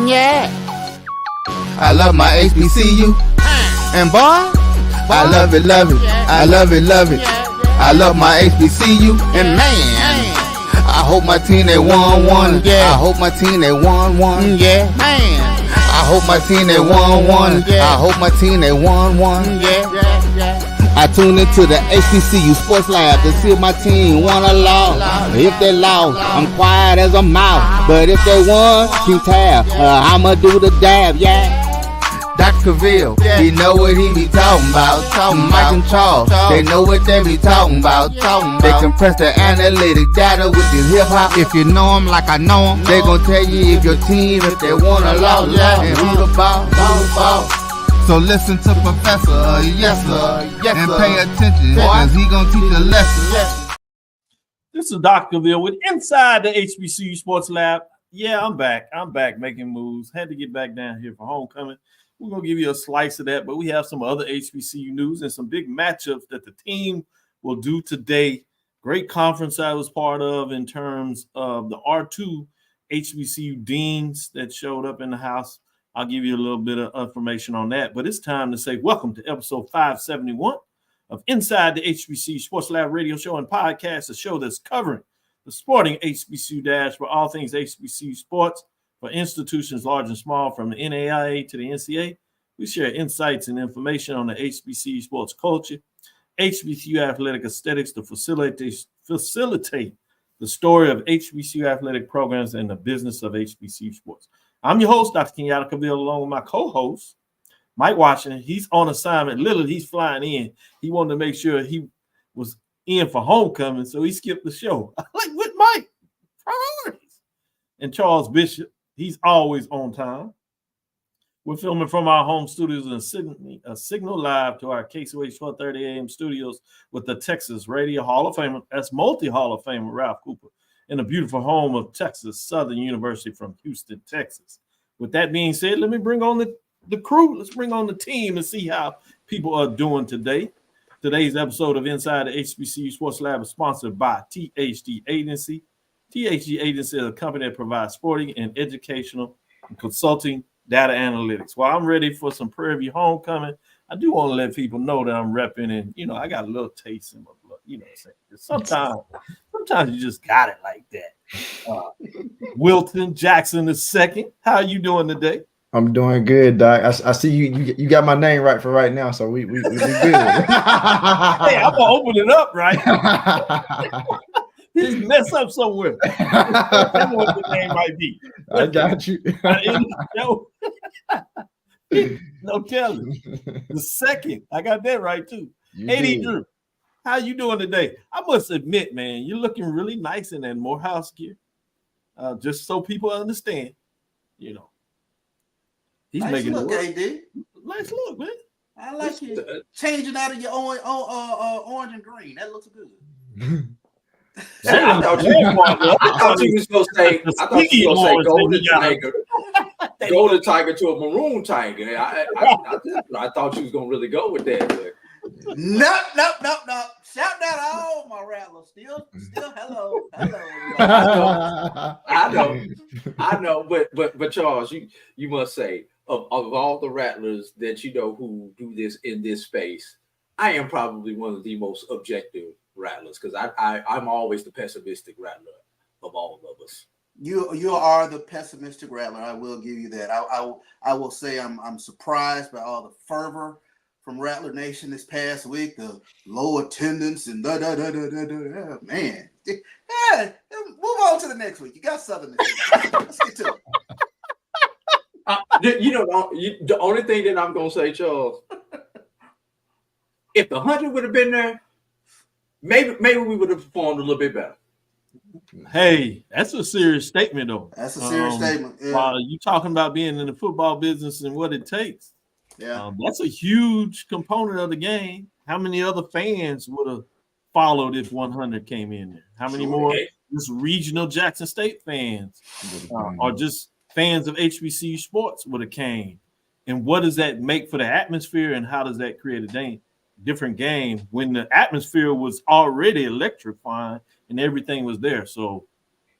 Yeah. I love my HBCU. And boy, I love it, love it. I love it, love it. I love my HBCU. And man, I hope my team they won. Yeah. I hope my team they won. Yeah. Man, I hope my team they won. I hope my team they won. Yeah. I tune into the HBCU Sports Lab to see if my team won or lost. If they lost, I'm quiet as a mouse. But if they won, keep tab. I'ma do the dab, yeah. Dr. Cavil, he know what he be talking about. Mike and Charles, they know what they be talking about. They compress the analytic data with the hip hop. If you know them like I know them, they gon' tell you if your team, if they won or lost, and who the ball. So listen to Professor, yes sir, and pay attention, cause he gonna teach a lesson. This is Dr. Cavil with Inside the HBCU Sports Lab. Yeah, I'm back making moves. Had to get back down here for homecoming. We're gonna give you a slice of that, but we have some other HBCU news and some big matchups that the team will do today. Great conference I was part of in terms of the R2 HBCU deans that showed up in the house. I'll give you a little bit of information on that, but it's time to say welcome to episode 571 of Inside the HBCU Sports Lab radio show and podcast, a show that's covering the sporting HBCU dash for all things HBCU sports for institutions large and small, from the NAIA to the NCAA. We share insights and information on the HBCU sports culture, HBCU athletic aesthetics to facilitate the story of HBCU athletic programs and the business of HBCU sports. I'm your host, Dr. Kenyatta Cavil, along with my co-host, Mike Washington. He's on assignment. Literally, he's flying in. He wanted to make sure he was in for homecoming, so he skipped the show. Like with Mike, priorities. And Charles Bishop, he's always on time. We're filming from our home studios and a signal live to our KCOH 1230 AM studios with the Texas Radio Hall of Famer. That's multi-Hall of Famer Ralph Cooper, in the beautiful home of Texas Southern University from Houston, Texas. With that being said, let me bring on the crew. Let's bring on the team and see how people are doing today. Today's episode of Inside the HBCU Sports Lab is sponsored by THD Agency. THD Agency is a company that provides sporting and educational and consulting data analytics. While I'm ready for some Prairie View homecoming, I do want to let people know that I'm repping, and I got a little taste in my blood. You know what I'm saying? Sometimes you just got it like that. Wilton Jackson II, how you doing today? I'm doing good, Doc. I see you got my name right for right now, so we good. Hey, I'm gonna open it up, right? Just mess up somewhere. Tell me what the name might be. I got you. No telling. The second, I got that right too. AD Drew, how you doing today? I must admit, man, you're looking really nice in that Morehouse gear. Just so people understand, he's nice making look, it AD. Nice look, man. I like it. Changing out of your orange and green. That looks good. I thought you was gonna say golden tiger. Golden tiger to a maroon tiger. I thought you was gonna really go with that. But. Nope. Shout out to all my rattlers. Still hello. I know, but Charles, you must say of all the rattlers that who do this in this space, I am probably one of the most objective rattlers, because I'm always the pessimistic rattler of all of us. You are the pessimistic rattler. I will give you that. I will say I'm surprised by all the fervor from Rattler Nation this past week, the low attendance and man. Yeah, move on to the next week. You got Southern. Let's get to it. The only thing that I'm gonna say, Charles, if the 100 would have been there, maybe we would have performed a little bit better. Hey, that's a serious statement, though. That's a serious statement. Yeah. You talking about being in the football business and what it takes. Yeah, that's a huge component of the game. How many other fans would have followed if 100 came in there? How many more just regional Jackson State fans or just fans of HBCU sports would have came? And what does that make for the atmosphere, and how does that create a different game when the atmosphere was already electrifying and everything was there? So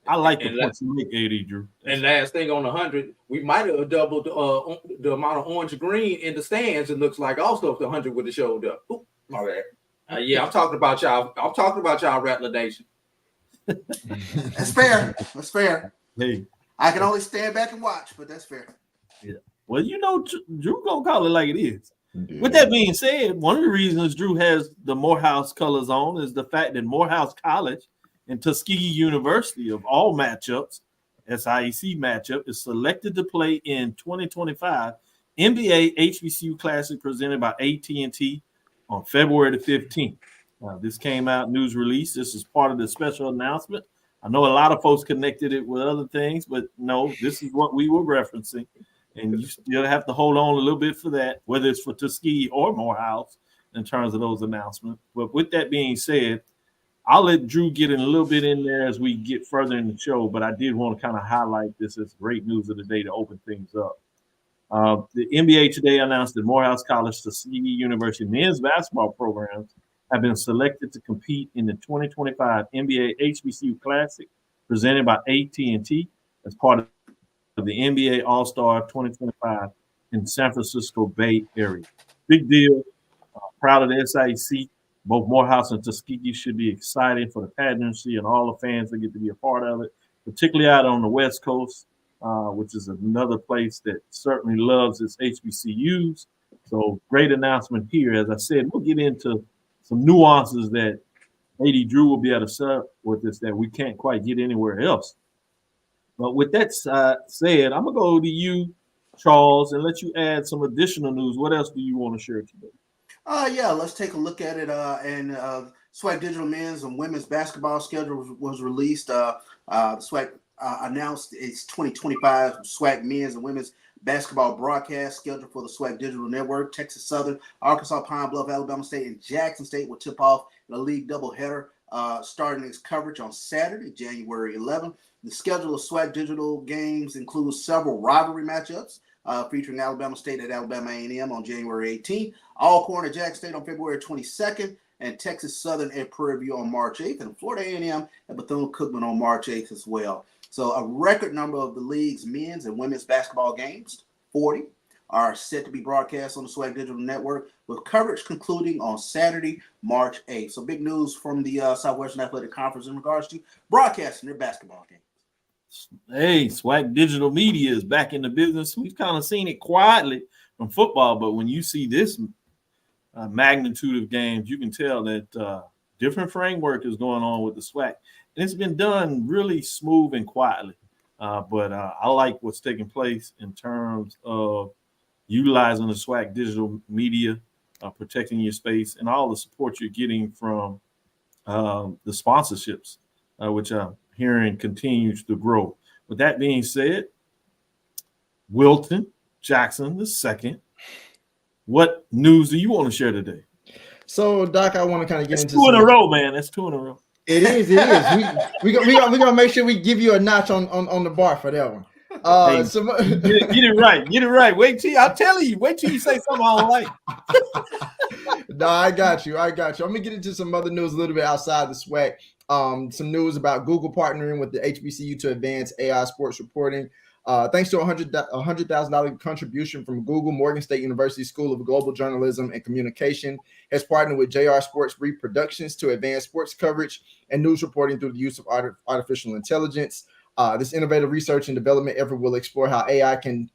I like the points you make, AD Drew. And last thing on 100, we might have doubled the amount of orange and green in the stands. It looks like also if the 100 would have showed up. Ooh, my bad. Yeah, I'm talking about y'all. I'm talking about y'all, Rattler Nation. That's fair. That's fair. Hey, I can only stand back and watch, but that's fair. Yeah. Well, you know, Drew gonna call it like it is. Yeah. With that being said, one of the reasons Drew has the Morehouse colors on is the fact that Morehouse College and Tuskegee University of all matchups, SIAC matchup, is selected to play in 2025 NBA HBCU Classic presented by AT&T on February the 15th. This came out news release. This is part of the special announcement. I know a lot of folks connected it with other things, but no, this is what we were referencing. And you still have to hold on a little bit for that, whether it's for Tuskegee or Morehouse in terms of those announcements. But with that being said, I'll let Drew get in a little bit in there as we get further in the show, but I did want to kind of highlight this as great news of the day to open things up. The NBA today announced that Morehouse College Tuskegee University men's basketball programs have been selected to compete in the 2025 NBA HBCU Classic presented by AT&T as part of the NBA All-Star 2025 in San Francisco Bay Area. Big deal. Proud of the SIAC. Both Morehouse and Tuskegee should be excited for the pageantry and all the fans that get to be a part of it, particularly out on the West Coast, which is another place that certainly loves its HBCUs. So great announcement here. As I said, we'll get into some nuances that AD Drew will be able to share with us that we can't quite get anywhere else. But with that said, I'm going to go to you, Charles, and let you add some additional news. What else do you want to share today? Yeah, let's take a look at it. And SWAC Digital men's and women's basketball schedule was released. SWAC announced its 2025 SWAC men's and women's basketball broadcast schedule for the SWAC Digital Network. Texas Southern, Arkansas, Pine Bluff, Alabama State, and Jackson State will tip off in a league doubleheader, starting its coverage on Saturday, January 11th. The schedule of SWAC Digital games includes several rivalry matchups, featuring Alabama State at Alabama A&M on January 18th, Alcorn at Jackson State on February 22nd, and Texas Southern at Prairie View on March 8th, and Florida A&M at Bethune-Cookman on March 8th as well. So a record number of the league's men's and women's basketball games, 40, are set to be broadcast on the SWAC Digital Network, with coverage concluding on Saturday, March 8th. So big news from the Southwestern Athletic Conference in regards to broadcasting their basketball games. Hey, SWAC Digital Media is back in the business. We've kind of seen it quietly from football, but when you see this magnitude of games, you can tell that different framework is going on with the SWAC. And it's been done really smooth and quietly. But I like what's taking place in terms of utilizing the SWAC Digital Media, protecting your space, and all the support you're getting from the sponsorships, which I'm hearing continues to grow. With that being said, Wilton Jackson II, what news do you want to share today? So, Doc, I want to kind of get into two in a row, man. That's 2 in a row. It is. We're gonna make sure we give you a notch on the bar for that one. Hey, get it right. Get it right. Wait till I'm telling you. Wait till you say something I don't like. No, I got you. I'm gonna get into some other news a little bit outside the SWAC. Some news about Google partnering with the HBCU to advance AI sports reporting. Thanks to a $100,000 contribution from Google, Morgan State University School of Global Journalism and Communication has partnered with JR Sports Brief Productions to advance sports coverage and news reporting through the use of artificial intelligence. This innovative research and development effort will explore how AI can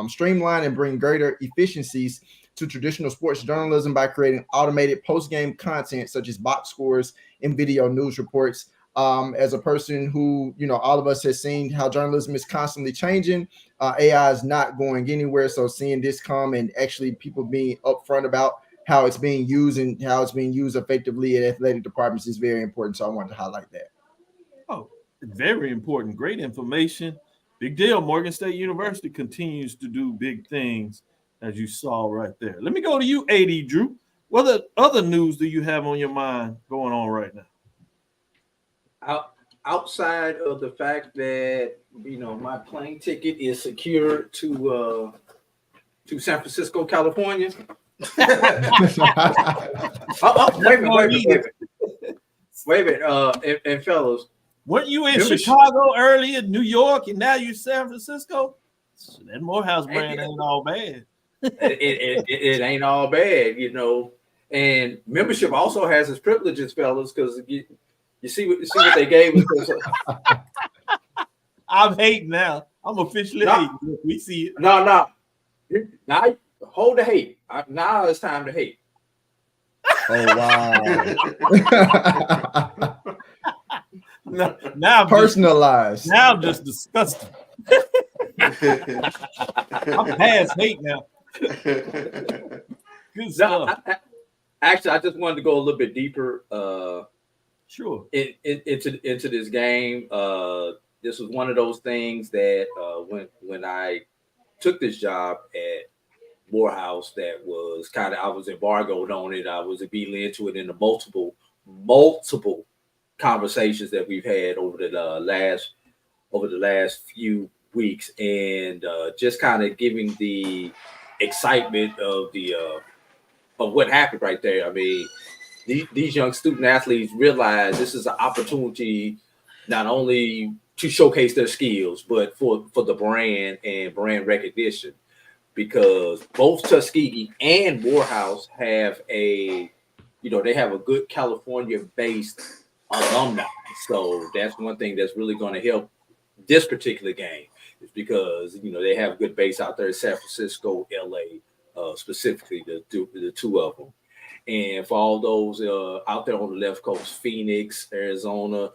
streamline and bring greater efficiencies to traditional sports journalism by creating automated post-game content such as box scores and video news reports. As a person who, all of us has seen how journalism is constantly changing, AI is not going anywhere. So seeing this come and actually people being upfront about how it's being used and how it's being used effectively at athletic departments is very important. So I wanted to highlight that. Oh, very important. Great information. Big deal. Morgan State University continues to do big things, as you saw right there. Let me go to you, AD Drew. What other news do you have on your mind going on right now? Outside of the fact that my plane ticket is secured to San Francisco, California. Wait a minute. And fellas, Weren't you in Chicago earlier, New York, and now you're San Francisco? That Morehouse brand ain't all bad. It ain't all bad, you know. And membership also has its privileges, fellas, because you see what they gave us. I'm hating now. I'm officially hating. We see it. No. Now hold the hate. Now it's time to hate. Oh wow. now personalized. Now I'm just disgusted. I'm past hate now. Good stuff. Actually, I just wanted to go a little bit deeper. Sure. Into this game. This was one of those things that when I took this job at Morehouse, that was kind of, I was embargoed on it. I was a be into it in the multiple conversations that we've had over the last few weeks, and just kind of giving the excitement of what happened right there. I mean, these young student athletes realize this is an opportunity not only to showcase their skills, but for the brand and brand recognition, because both Tuskegee and Morehouse have they have a good California-based alumni. So that's one thing that's really going to help this particular game, is because they have a good base out there in San Francisco, LA, specifically the two of them. And for all those out there on the left coast, Phoenix, Arizona,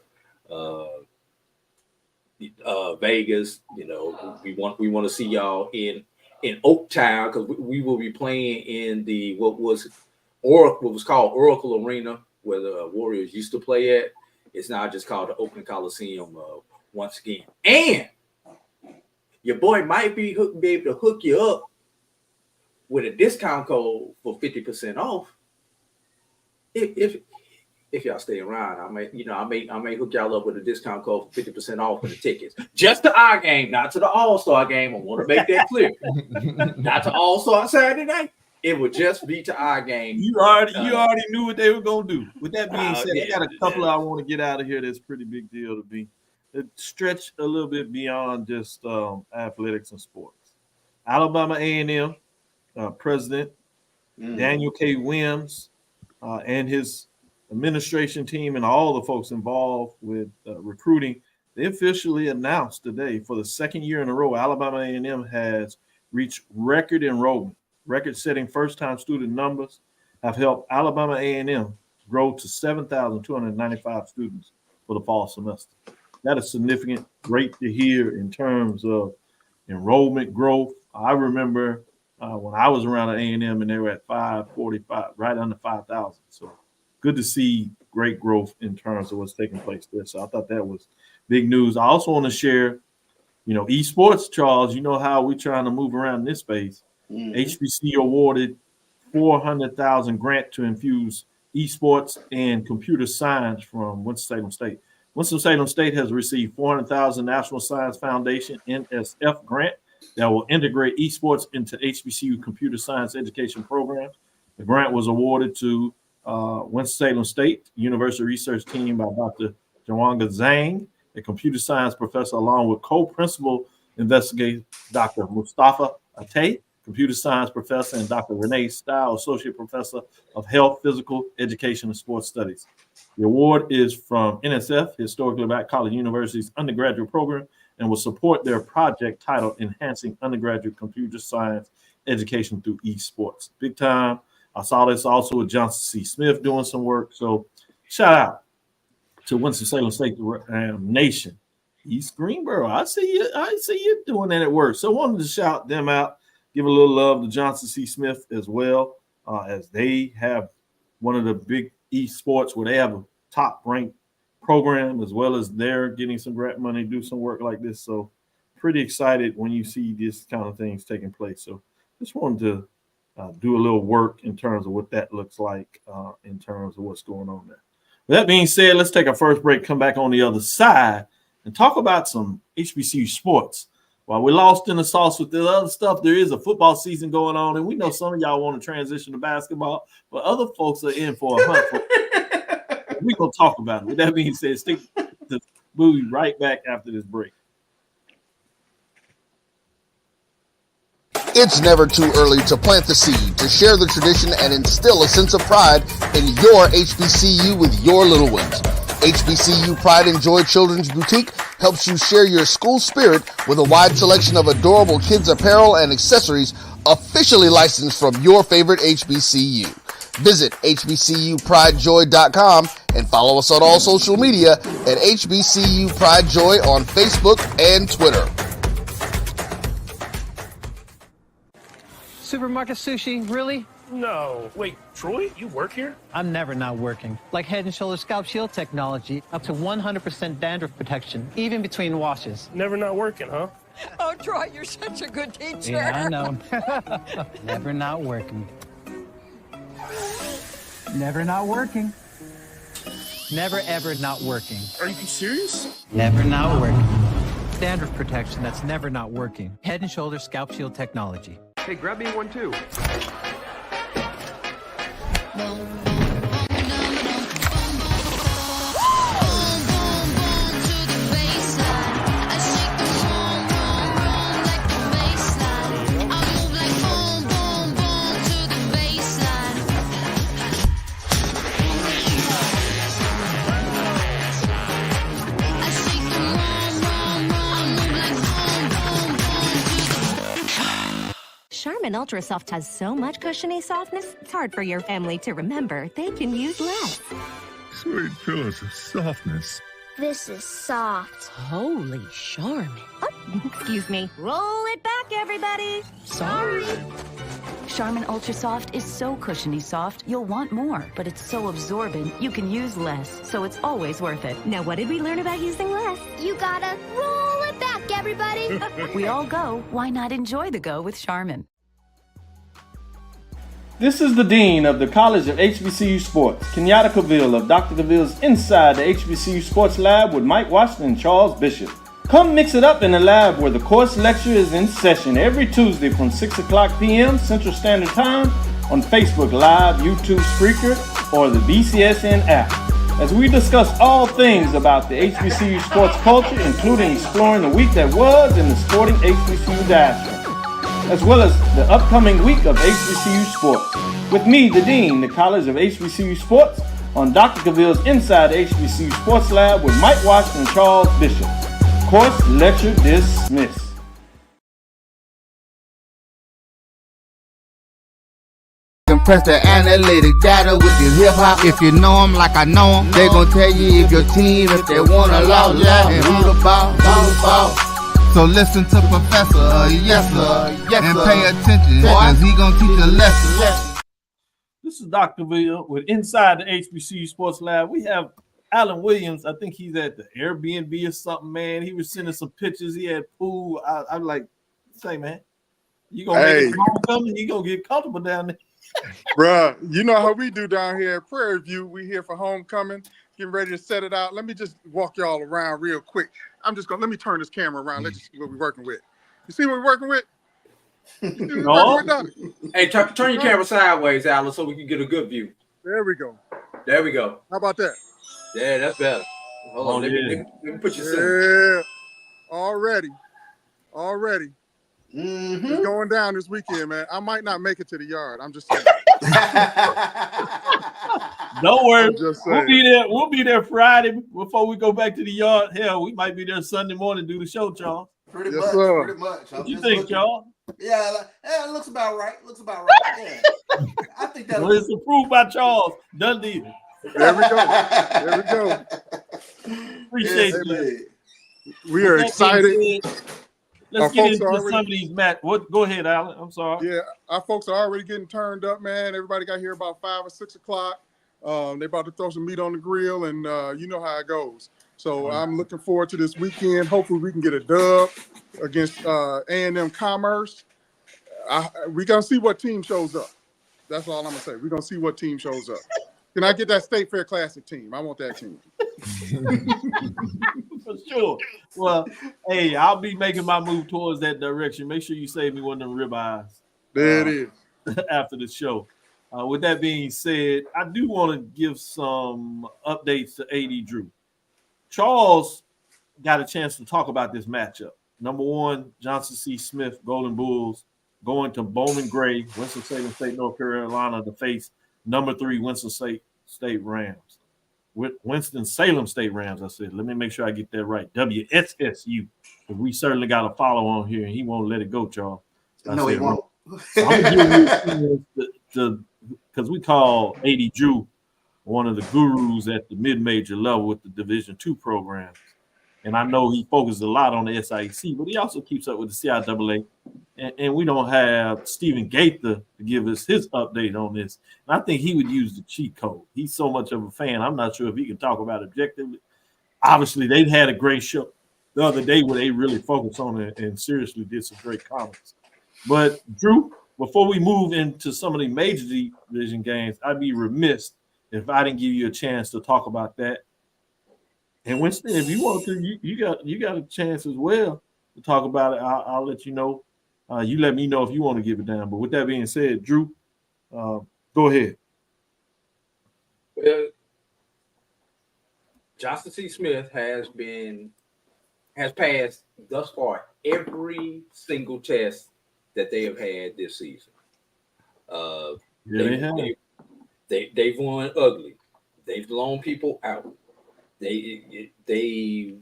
Vegas, we want to see y'all in Oaktown, because we will be playing in what was called Oracle Arena, where the Warriors used to play at. It's now just called the Oakland Coliseum once again. And your boy might be able to hook you up with a discount code for 50% off. If y'all stay around, I may hook y'all up with a discount code for 50% off for the tickets. Just to our game, not to the All-Star game. I want to make that clear. Not to All-Star Saturday night. It would just be to our game. You already knew what they were gonna do. With that being said, I got a couple I want to get out of here. That's a pretty big deal to be. It stretch a little bit beyond just athletics and sports. Alabama A&M president Daniel K. Williams and his administration team and all the folks involved with recruiting, they officially announced today, for the second year in a row, Alabama A&M has reached record enrollment. Record-setting first-time student numbers have helped Alabama A&M grow to 7,295 students for the fall semester. That is significant, great to hear in terms of enrollment growth. I remember when I was around at A&M and they were at 545, right under 5,000. So good to see great growth in terms of what's taking place there. So I thought that was big news. I also want to share, esports, Charles, how we're trying to move around this space. HBCU awarded $400,000 grant to infuse esports and computer science from Winston-Salem State. Winston-Salem State has received $400,000 National Science Foundation NSF grant that will integrate esports into HBCU computer science education programs. The grant was awarded to Winston-Salem State University Research Team by Dr. Jawanga Zhang, a computer science professor, along with co-principal investigator Dr. Mustafa Atay, computer science professor, and Dr. Renee Style, associate professor of health, physical education, and sports studies. The award is from NSF, Historically Black College University's undergraduate program, and will support their project titled Enhancing Undergraduate Computer Science Education Through Esports. Big time. I saw this also with Johnson C. Smith doing some work. So shout out to Winston-Salem State Nation. East Greensboro, I see you doing that at work. So I wanted to shout them out. Give a little love to Johnson C. Smith as well, as they have one of the big esports where they have a top-ranked program, as well as they're getting some grant money to do some work like this. So pretty excited when you see this kind of things taking place. So just wanted to do a little work in terms of what that looks like in terms of what's going on there. With that being said, let's take our first break, come back on the other side, and talk about some HBCU sports. While we're lost in the sauce with the other stuff, there is a football season going on, and we know some of y'all want to transition to basketball, but other folks are in for a hunt. We're going to talk about it. With that being said, stick to We'll be right back after this break. It's never too early to plant the seed, to share the tradition, and instill a sense of pride in your HBCU with your little ones. HBCU Pride and Joy Children's Boutique helps you share your school spirit with a wide selection of adorable kids apparel and accessories officially licensed from your favorite HBCU. Visit hbcupridejoy.com and follow us on all social media at HBCU Pride Joy on Facebook and Twitter. Supermarket sushi, really? No. Wait, Troy, you work here? I'm never not working. Like Head & Shoulders Scalp Shield technology, up to 100% dandruff protection, even between washes. Never not working, huh? Oh, Troy, you're such a good teacher. Yeah, I know. Never not working. Never not working. Never ever not working. Are you serious? Never not working. Dandruff protection that's never not working. Head & Shoulders Scalp Shield technology. Hey, grab me one too. Charmin Ultra Soft has so much cushiony softness, it's hard for your family to remember they can use less. Sweet pillows of softness. This is soft. Holy Charmin. Oh, excuse me. Roll it back, everybody. Sorry. Charmin Ultra Soft is so cushiony soft, you'll want more, but it's so absorbent, you can use less, so it's always worth it. Now, what did we learn about using less? You gotta roll it back, everybody. We all go. Why not enjoy the go with Charmin? This is the Dean of the College of HBCU Sports, Kenyatta Cavil of Dr. Cavill's Inside the HBCU Sports Lab with Mike Washington and Charles Bishop. Come mix it up in the lab where the course lecture is in session every Tuesday from 6 o'clock p.m. Central Standard Time on Facebook Live, YouTube Spreaker, or the BCSN app, as we discuss all things about the HBCU sports culture, including exploring the week that was in the sporting HBCU diaspora, as well as the upcoming week of HBCU sports. With me, the Dean, the College of HBCU Sports, on Dr. Cavill's Inside the HBCU Sports Lab with Mike Washington and Charles Bishop. Course lecture dismissed. Compress the analytic data with your hip hop. If you know them like I know them, they gon' tell you if your team, if they wanna law, and who the ball. So listen to Professor, yes sir, and pay attention, cause he gon' teach a lesson. This is Dr. Cavil with Inside the HBCU Sports Lab. We have Alan Williams. I think he's at the Airbnb or something, man. He was sending some pictures. He had pool. I'm like, say, man, you gonna make it homecoming? You gonna get comfortable down there? Bruh, you know how we do down here at Prairie View. We here for homecoming, getting ready to set it out. Let me just walk y'all around real quick. Let me turn this camera around. Let's see what we're working with. You see what we're working with? Hey, turn your camera sideways, Alan, so we can get a good view. There we go. There we go. How about that? Yeah, that's better. Hold on, let me put you center. Yeah, already. It's going down this weekend, man. I might not make it to the yard. I'm just saying. Don't worry. We'll be there. We'll be there Friday before we go back to the yard. Hell, we might be there Sunday morning to do the show, Charles. Pretty much. What you think, Charles? Yeah, it looks about right. Yeah. I think that it's approved by Charles. Done deal. There we go. Appreciate it. We are excited. Let's get into some of these matches. Go ahead, Alan. I'm sorry. Yeah, our folks are already getting turned up, man. Everybody got here about 5 or 6 o'clock. They're about to throw some meat on the grill, and you know how it goes. So I'm looking forward to this weekend. Hopefully we can get a dub against A&M Commerce. We're going to see what team shows up. That's all I'm going to say. We're going to see what team shows up. Can I get that State Fair Classic team? I want that team. For sure. Well, hey, I'll be making my move towards that direction. Make sure you save me one of them ribeyes. There it is. After the show. With that being said, I do want to give some updates to AD Drew. Charles got a chance to talk about this matchup. Number one, Johnson C. Smith, Golden Bulls, going to Bowman Gray, Winston-Salem State, North Carolina, to face number 3 Winston-State Rams. Winston-Salem State Rams, I said. Let me make sure I get that right. WSSU. Because we certainly got a follow on here, and he won't let it go, Charles. No, he won't. So I'm going to give you because we call A.D. Drew one of the gurus at the mid-major level with the Division II programs. And I know he focuses a lot on the SIAC, but he also keeps up with the CIAA. And we don't have Stephen Gaither to give us his update on this. And I think he would use the cheat code. He's so much of a fan. I'm not sure if he can talk about it objectively. Obviously, they've had a great show the other day where they really focused on it and seriously did some great comments. But, Drew, before we move into some of the major division games, I'd be remiss if I didn't give you a chance to talk about that. And Winston, if you want to, you got a chance as well to talk about it. I'll let you know. You let me know if you want to give it down. But with that being said, Drew, go ahead. Well, Johnson C. Smith has passed thus far every single test that they have had this season. They've won ugly. They've blown people out. They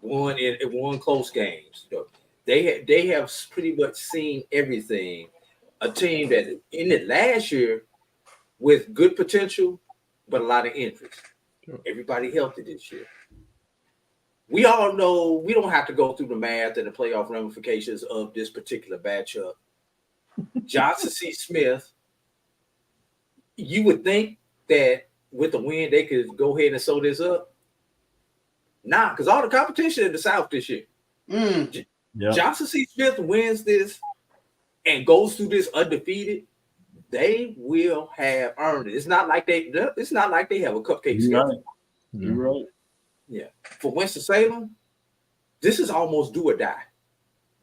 won close games. They have pretty much seen everything. A team that ended last year with good potential, but a lot of interest. Everybody healthy this year. We all know we don't have to go through the math and the playoff ramifications of this particular matchup. Johnson C. Smith, you would think that with the win, they could go ahead and sew this up. Nah, because all the competition in the South this year. Yeah. Johnson C. Smith wins this and goes through this undefeated. They will have earned it. It's not like they have a cupcake schedule. You're right. Yeah. For Winston-Salem, this is almost do or die.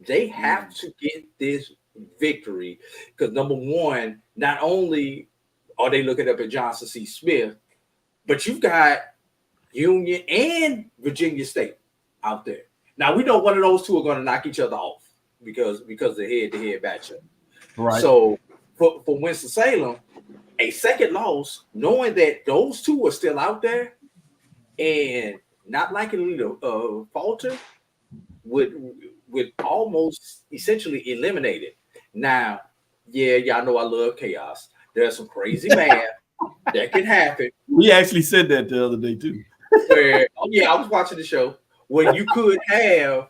They have to get this victory because, number one, not only are they looking up at Johnson C. Smith, but you've got Union and Virginia State out there. Now, we know one of those two are going to knock each other off because of the head-to-head matchup. Right. So, for Winston-Salem, a second loss, knowing that those two are still out there and not likely to falter, would almost essentially eliminate it. Now, yeah, y'all know I love chaos. There's some crazy math that can happen. We actually said that the other day too. Where, I was watching the show where you could have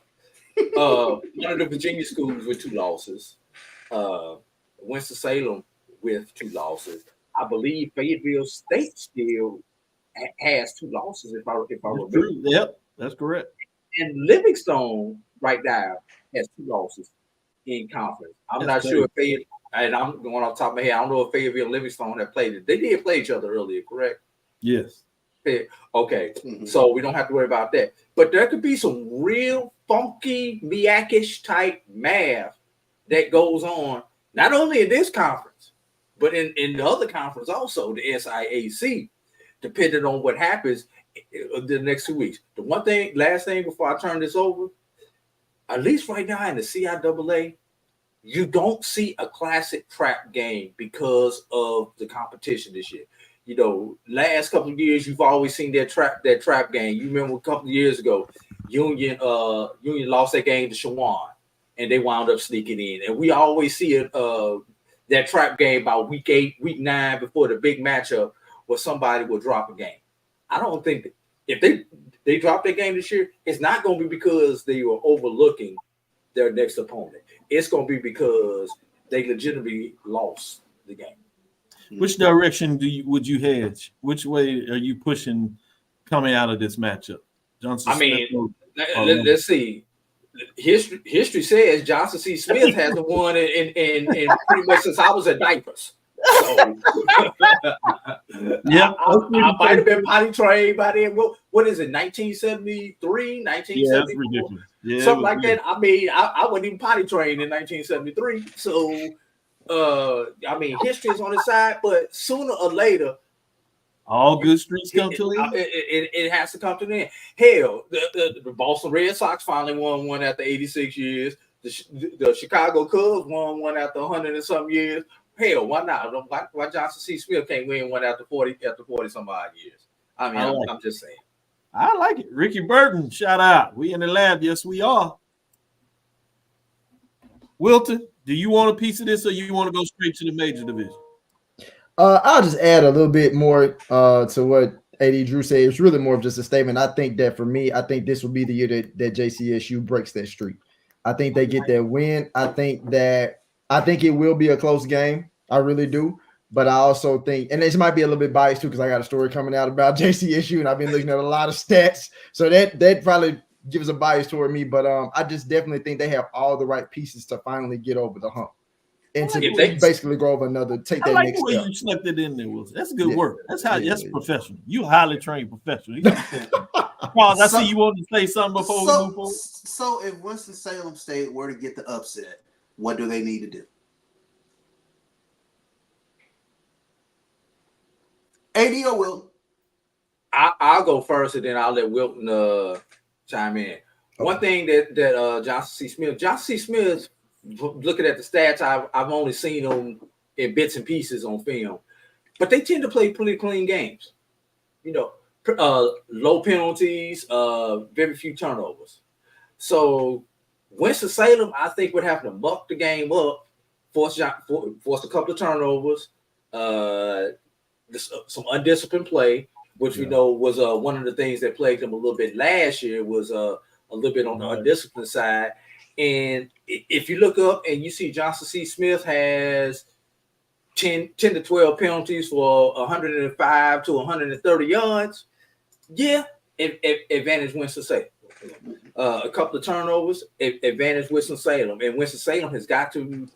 one of the Virginia schools with 2 losses, Winston-Salem with 2 losses. I believe Fayetteville State still has 2 losses, if I remember. Yep, that's correct. And Livingstone right now has 2 losses in conference. I'm not sure if Fayetteville, and I'm going off the top of my head, I don't know if Fayetteville and Livingstone have played it. They did play each other earlier, correct? Yes. Okay, so we don't have to worry about that. But there could be some real funky MEAC-ish type math that goes on, not only in this conference, but in the other conference also, the SIAC, depending on what happens the next 2 weeks. The one thing, last thing before I turn this over, at least right now in the CIAA, you don't see a classic trap game because of the competition this year. You know, last couple of years, you've always seen that trap game. You remember a couple of years ago, Union lost that game to Shawan, and they wound up sneaking in. And we always see it that trap game about week 8, week 9 before the big matchup where somebody will drop a game. I don't think that if they drop that game this year, it's not going to be because they were overlooking their next opponent. It's going to be because they legitimately lost the game. Which direction would you hedge? Which way are you pushing coming out of this matchup? Johnson. Let's see. History says Johnson C. Smith hasn't won in pretty much since I was in diapers. So, yeah, I might have been potty trained by then. What is it? 1973, 1974, something like that. I mean, I wasn't even potty trained in 1973. So, I mean, history is on the side, but sooner or later, All good streets come to an end. It has to come to an end. Hell, the Boston Red Sox finally won one after 86 years. The Chicago Cubs won one after 100 and some years. Hell, why not? Why Johnson C. Smith can't win one after 40 some odd years? I mean, I'm just saying. I like it. Ricky Burton, shout out. We in the lab. Yes, we are. Wilton, do you want a piece of this or you want to go straight to the major division? I'll just add a little bit more to what AD Drew said. It's really more of just a statement. I think that for me, I think this will be the year that JCSU breaks that streak. I think they get that win. I think it will be a close game. I really do. But I also think, and this might be a little bit biased too, because I got a story coming out about JCSU, and I've been looking at a lot of stats. So that probably gives a bias toward me. But I just definitely think they have all the right pieces to finally get over the hump. And to basically go over take that next step. I like the way you snuck it in there, Wilson. That's good work. That's professional. You highly trained professional. Charles, I see you want to say something before we move forward. So if Winston-Salem State were to get the upset, what do they need to do? AD or Wilton? I'll go first, and then I'll let Wilton chime in. Okay. One thing that Johnson C. Smith, looking at the stats, I've only seen them in bits and pieces on film, but they tend to play pretty clean games. You know, low penalties, very few turnovers. So Winston-Salem, I think, would have to muck the game up, force a couple of turnovers, some undisciplined play, which we know was one of the things that plagued them a little bit last year, was a little bit on the undisciplined side. And if you look up and you see Johnson C. Smith has 10 to 12 penalties for 105 to 130 yards, advantage Winston-Salem. A couple of turnovers, advantage Winston-Salem. And Winston-Salem has got to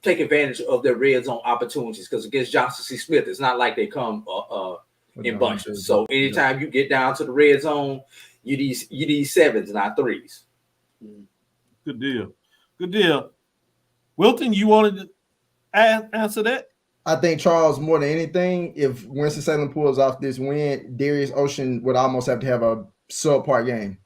take advantage of their red zone opportunities, because against Johnson C. Smith, it's not like they come in bunches. So anytime you get down to the red zone, you need sevens, not threes. Good deal. Wilton, you wanted to answer that? I think, Charles, more than anything, if Winston-Salem pulls off this win, Darius Ocean would almost have to have a subpar game.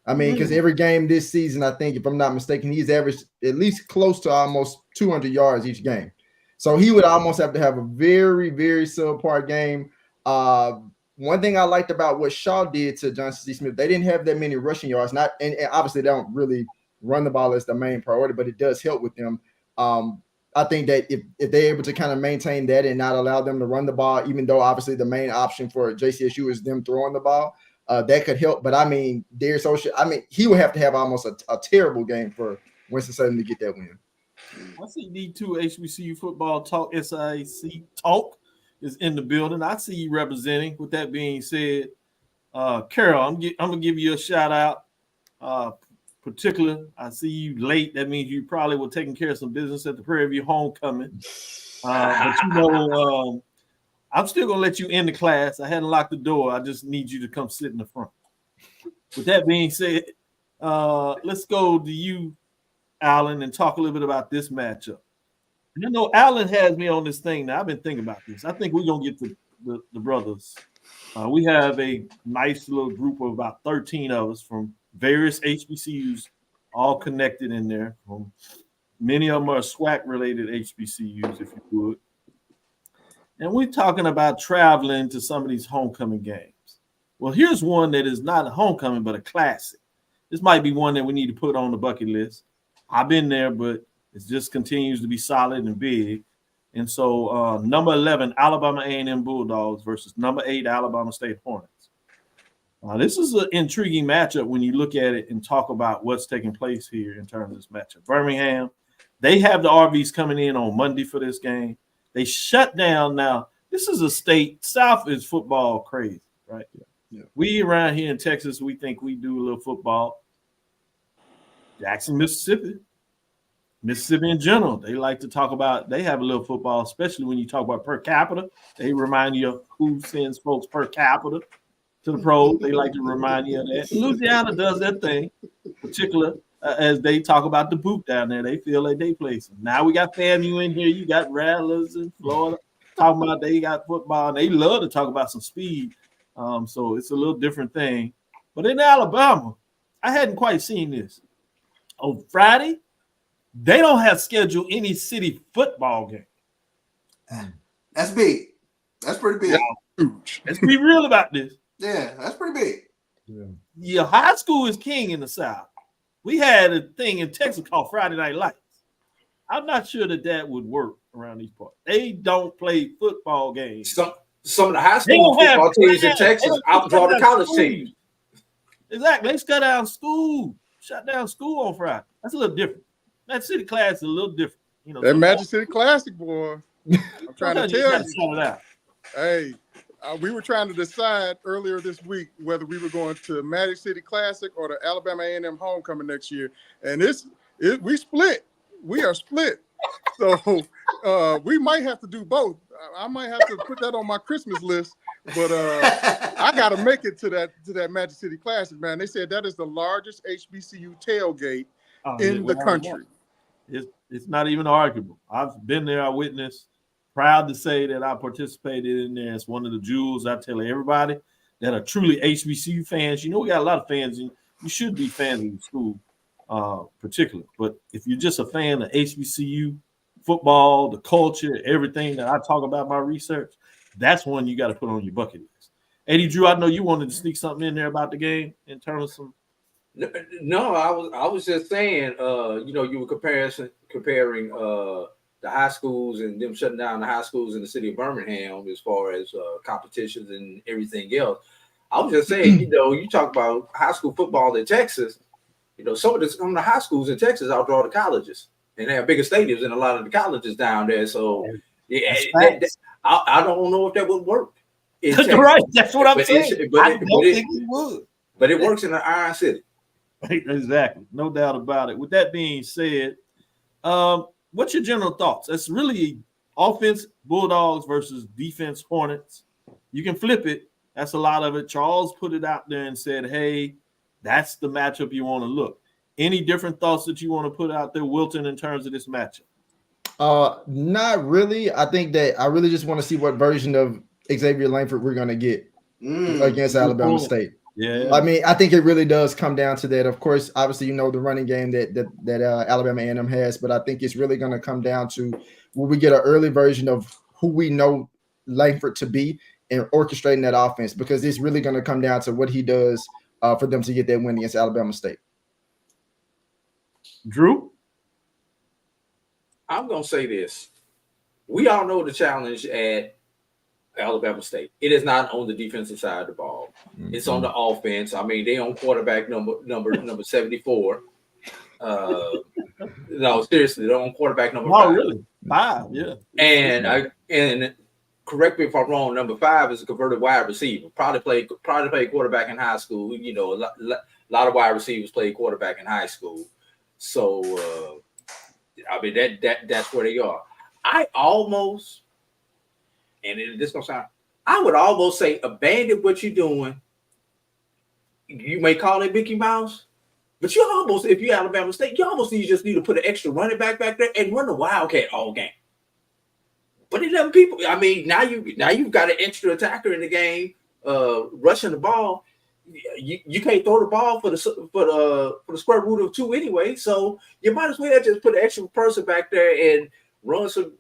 I mean, because every game this season, I think, if I'm not mistaken, he's averaged at least close to almost 200 yards each game. So he would almost have to have a very, very subpar game. One thing I liked about what Shaw did to Johnson C. Smith, they didn't have that many rushing yards. And obviously they don't really run the ball as the main priority, but it does help with them. I think that if they're able to kind of maintain that and not allow them to run the ball, even though obviously the main option for JCSU is them throwing the ball, that could help. But I mean, Darius Ocean, he would have to have almost a terrible game for Winston-Salem to get that win. I see D2 HBCU football talk, SIAC talk is in the building. I see you representing. With that being said, Carol, I'm gonna give you a shout out. Particular, I see you late. That means you probably were taking care of some business at the Prairie View homecoming. But you know, I'm still gonna let you in the class. I hadn't locked the door. I just need you to come sit in the front. With that being said, let's go to you, Alan, and talk a little bit about this matchup. You know, Alan has me on this thing now. I've been thinking about this. I think we're gonna get to the brothers. We have a nice little group of about 13 of us from various HBCUs, all connected in there. Many of them are SWAC-related HBCUs, if you would. And we're talking about traveling to some of these homecoming games. Well, here's one that is not a homecoming, but a classic. This might be one that we need to put on the bucket list. I've been there, but it just continues to be solid and big. And so number 11, Alabama A&M Bulldogs versus number 8, Alabama State Hornets. This is an intriguing matchup when you look at it and talk about what's taking place here in terms of this matchup. Birmingham, they have the RVs coming in on Monday for this game. They shut down now. This is a state, South is football crazy, right? Yeah. We around here in Texas, we think we do a little football. Jackson, Mississippi in general, they like to talk about, they have a little football, especially when you talk about per capita. They remind you of who sends folks per capita to the pros. They like to remind you of that. Louisiana does that thing, particular as they talk about the boot down there. They feel like they play some. Now we got FAMU in here. You got Rattlers in Florida. talking about they got football, and they love to talk about some speed. So it's a little different thing. But in Alabama, I hadn't quite seen this. On Friday, they don't have scheduled any city football game. That's big. That's pretty big. Let's be real about this. Yeah, that's pretty big. Yeah, high school is king in the South. We had a thing in Texas called Friday Night Lights. I'm not sure that would work around these parts. They don't play football games. Some of the high school football teams in Texas outdraw the college teams. Exactly. They shut down school. Shut down school on Friday. That's a little different. That city class is a little different. You know, that Magic City Classic, boy. I'm trying to tell you. Hey, we were trying to decide earlier this week whether we were going to Magic City Classic or the Alabama A&M homecoming next year, and we split. We are split. So we might have to do both. I might have to put that on my Christmas list, but I got to make it to that Magic City Classic, man. They said that is the largest HBCU tailgate in the country. It's not even arguable. I've been there. I witnessed. Proud to say that I participated in there. It's one of the jewels. I tell everybody that are truly HBCU fans. You know, we got a lot of fans, and you should be fans of the school, particularly. But if you're just a fan of HBCU football, the culture, everything that I talk about in my research, that's one you got to put on your bucket list. Eddie Drew, I know you wanted to sneak something in there about the game in terms of some. No, I was just saying, you were comparing the high schools and them shutting down the high schools in the city of Birmingham as far as competitions and everything else. I was just saying, you talk about high school football in Texas. Some of the high schools in Texas outdraw the colleges, and they have bigger stadiums than a lot of the colleges down there. So, I don't know if that would work. Right, that's what I'm saying. I don't think it would. But it works in an Iron City. Exactly, no doubt about it. With that being said, what's your general thoughts? It's really offense Bulldogs versus defense Hornets. You can flip it. That's a lot of it. Charles put it out there and said, hey, that's the matchup you want to look. Any different thoughts that you want to put out there, Wilton, in terms of this matchup? Not really. I think that I really just want to see what version of Xavier Langford we're going to get against Alabama State. Yeah, I mean, I think it really does come down to that. Of course, obviously, the running game that Alabama A&M has, but I think it's really going to come down to will we get an early version of who we know Langford to be and orchestrating that offense, because it's really going to come down to what he does for them to get that win against Alabama State. Drew? I'm going to say this. We all know the challenge at Alabama State. It is not on the defensive side of the ball. Mm-hmm. It's on the offense. I mean, they on quarterback number 74. No, seriously, they're on quarterback number 5. Oh, really? 5, yeah. And correct me if I'm wrong. Number 5 is a converted wide receiver. Probably played quarterback in high school. A lot of wide receivers played quarterback in high school. So, I mean that's where they are. I almost. And this gonna sound, I would almost say abandon what you're doing. You may call it Mickey Mouse, but you almost, if you're Alabama State, you almost just need to put an extra running back there and run the Wildcat all game. But 11 people, I mean, now you've got an extra attacker in the game, rushing the ball. You can't throw the ball for the square root of 2 anyway, so you might as well just put an extra person back there and run some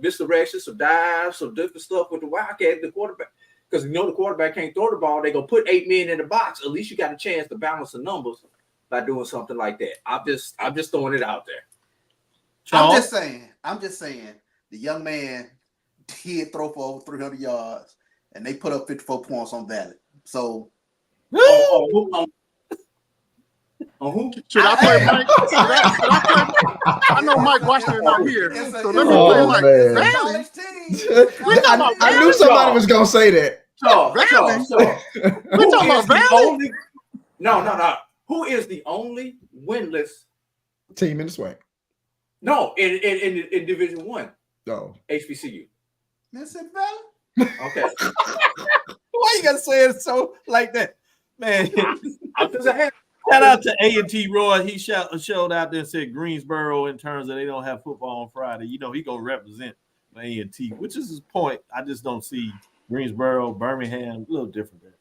misdirection, some dives, some different stuff with the Wildcat, the quarterback. Because the quarterback can't throw the ball, they're gonna put 8 men in the box. At least you got a chance to balance the numbers by doing something like that. I'm just throwing it out there. Charles? I'm just saying the young man did throw for over 300 yards and they put up 54 points on Valley. So who? Should I play Mike? I know Mike Washington out here, so let me play Mike. I knew somebody was gonna say that. We talking about Valley? No. Who is the only winless team in the SWAC? No, in Division 1. No, HBCU. Mississippi Valley. Okay. Why you gotta say it so like that, man? Shout out to A&T Roy. He showed out there and said Greensboro in terms of they don't have football on Friday. He gonna represent A&T, which is his point. I just don't see Greensboro, Birmingham, a little different there.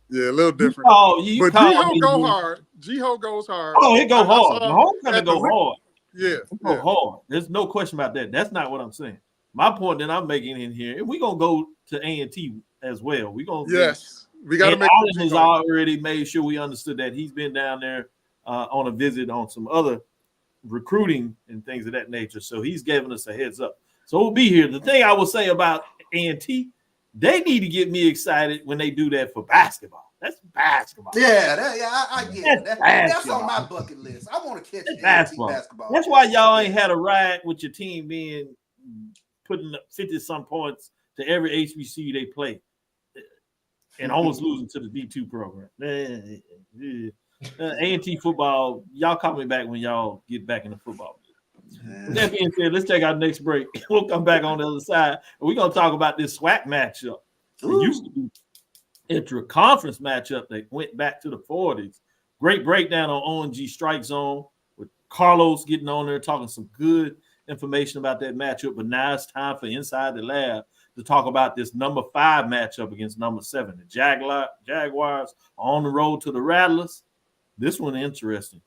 Yeah, a little different. But G-Ho go hard. G-Ho goes hard. Oh, it go hard. The homecoming go hard. Yeah, it go hard. There's no question about that. That's not what I'm saying. My point that I'm making in here, and we're gonna go to A&T as well. We got to make. Allen has already made sure we understood that he's been down there on a visit on some other recruiting and things of that nature. So he's giving us a heads up. So we'll be here. The thing I will say about A&T, they need to get me excited when they do that for basketball. That's basketball. I get it. That's on my bucket list. I want to catch basketball. That's why y'all ain't had a ride with your team being putting up 50-some points to every HBCU they play and almost losing to the D2 program. A&T football, y'all call me back when y'all get back in the football. With that being said, let's take our next break. We'll come back on the other side, and we're going to talk about this SWAC matchup. It used to be intra-conference matchup that went back to the 40s. Great breakdown on ONG Strike Zone with Carlos getting on there talking some good information about that matchup. But now it's time for Inside the Lab to talk about this number 5 matchup against number 7. The Jaguars on the road to the Rattlers. This one interesting.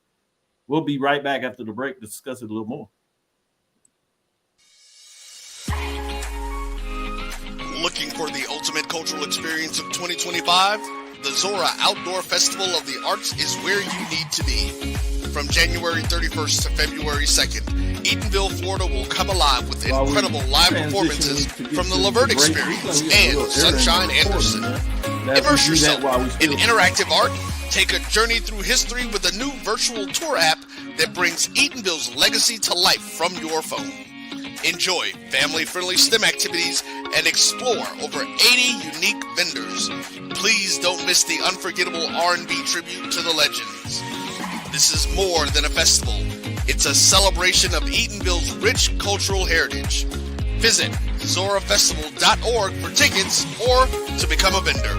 We'll be right back after the break to discuss it a little more. Looking for the ultimate cultural experience of 2025? The Zora Outdoor Festival of the Arts is where you need to be. From January 31st to February 2nd, Eatonville, Florida will come alive with incredible live performances from the Laverne Experience and Sunshine Anderson. Immerse yourself in interactive art. Take a journey through history with a new virtual tour app that brings Eatonville's legacy to life from your phone. Enjoy family-friendly STEM activities and explore over 80 unique vendors. Please don't miss the unforgettable R&B tribute to the legends. This is more than a festival. It's a celebration of Eatonville's rich cultural heritage. Visit zorafestival.org for tickets or to become a vendor.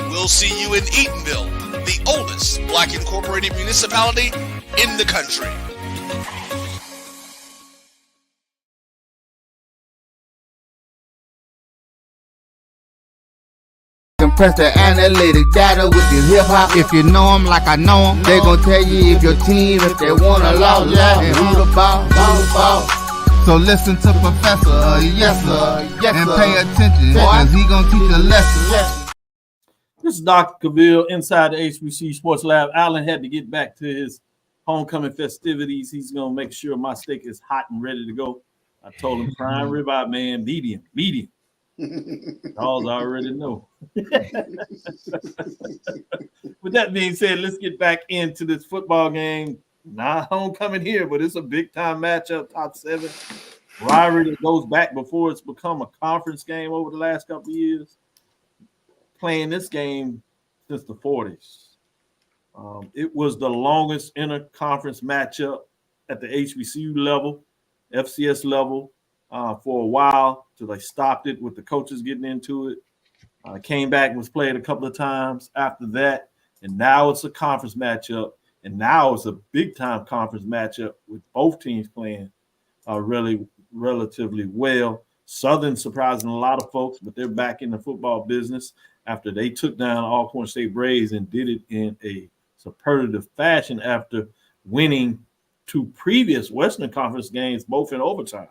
We'll see you in Eatonville, the oldest Black incorporated municipality in the country. Press the analytic data with your hip hop. If you know them like I know them, they gon' tell you if your team, if they wanna lose, and who the ball. So listen to Professor, yes sir, and pay attention, cause he gon' teach a lesson. This is Dr. Cavil inside the HBCU Sports Lab. Allen had to get back to his homecoming festivities. He's gonna make sure my steak is hot and ready to go. I told him prime ribeye, man, medium. Y'all already know. With that being said, let's get back into this football game. Not homecoming here, but it's a big time matchup, top 7. Rivalry that goes back before it's become a conference game over the last couple of years. Playing this game since the 40s. It was the longest inter-conference matchup at the HBCU level, FCS level, for a while till they stopped it with the coaches getting into it. Came back and was played a couple of times after that, and now it's a conference matchup, and now it's a big-time conference matchup with both teams playing really relatively well. Southern surprising a lot of folks, but they're back in the football business after they took down Alcorn State Braves and did it in a superlative fashion after winning 2 previous Western Conference games, both in overtime.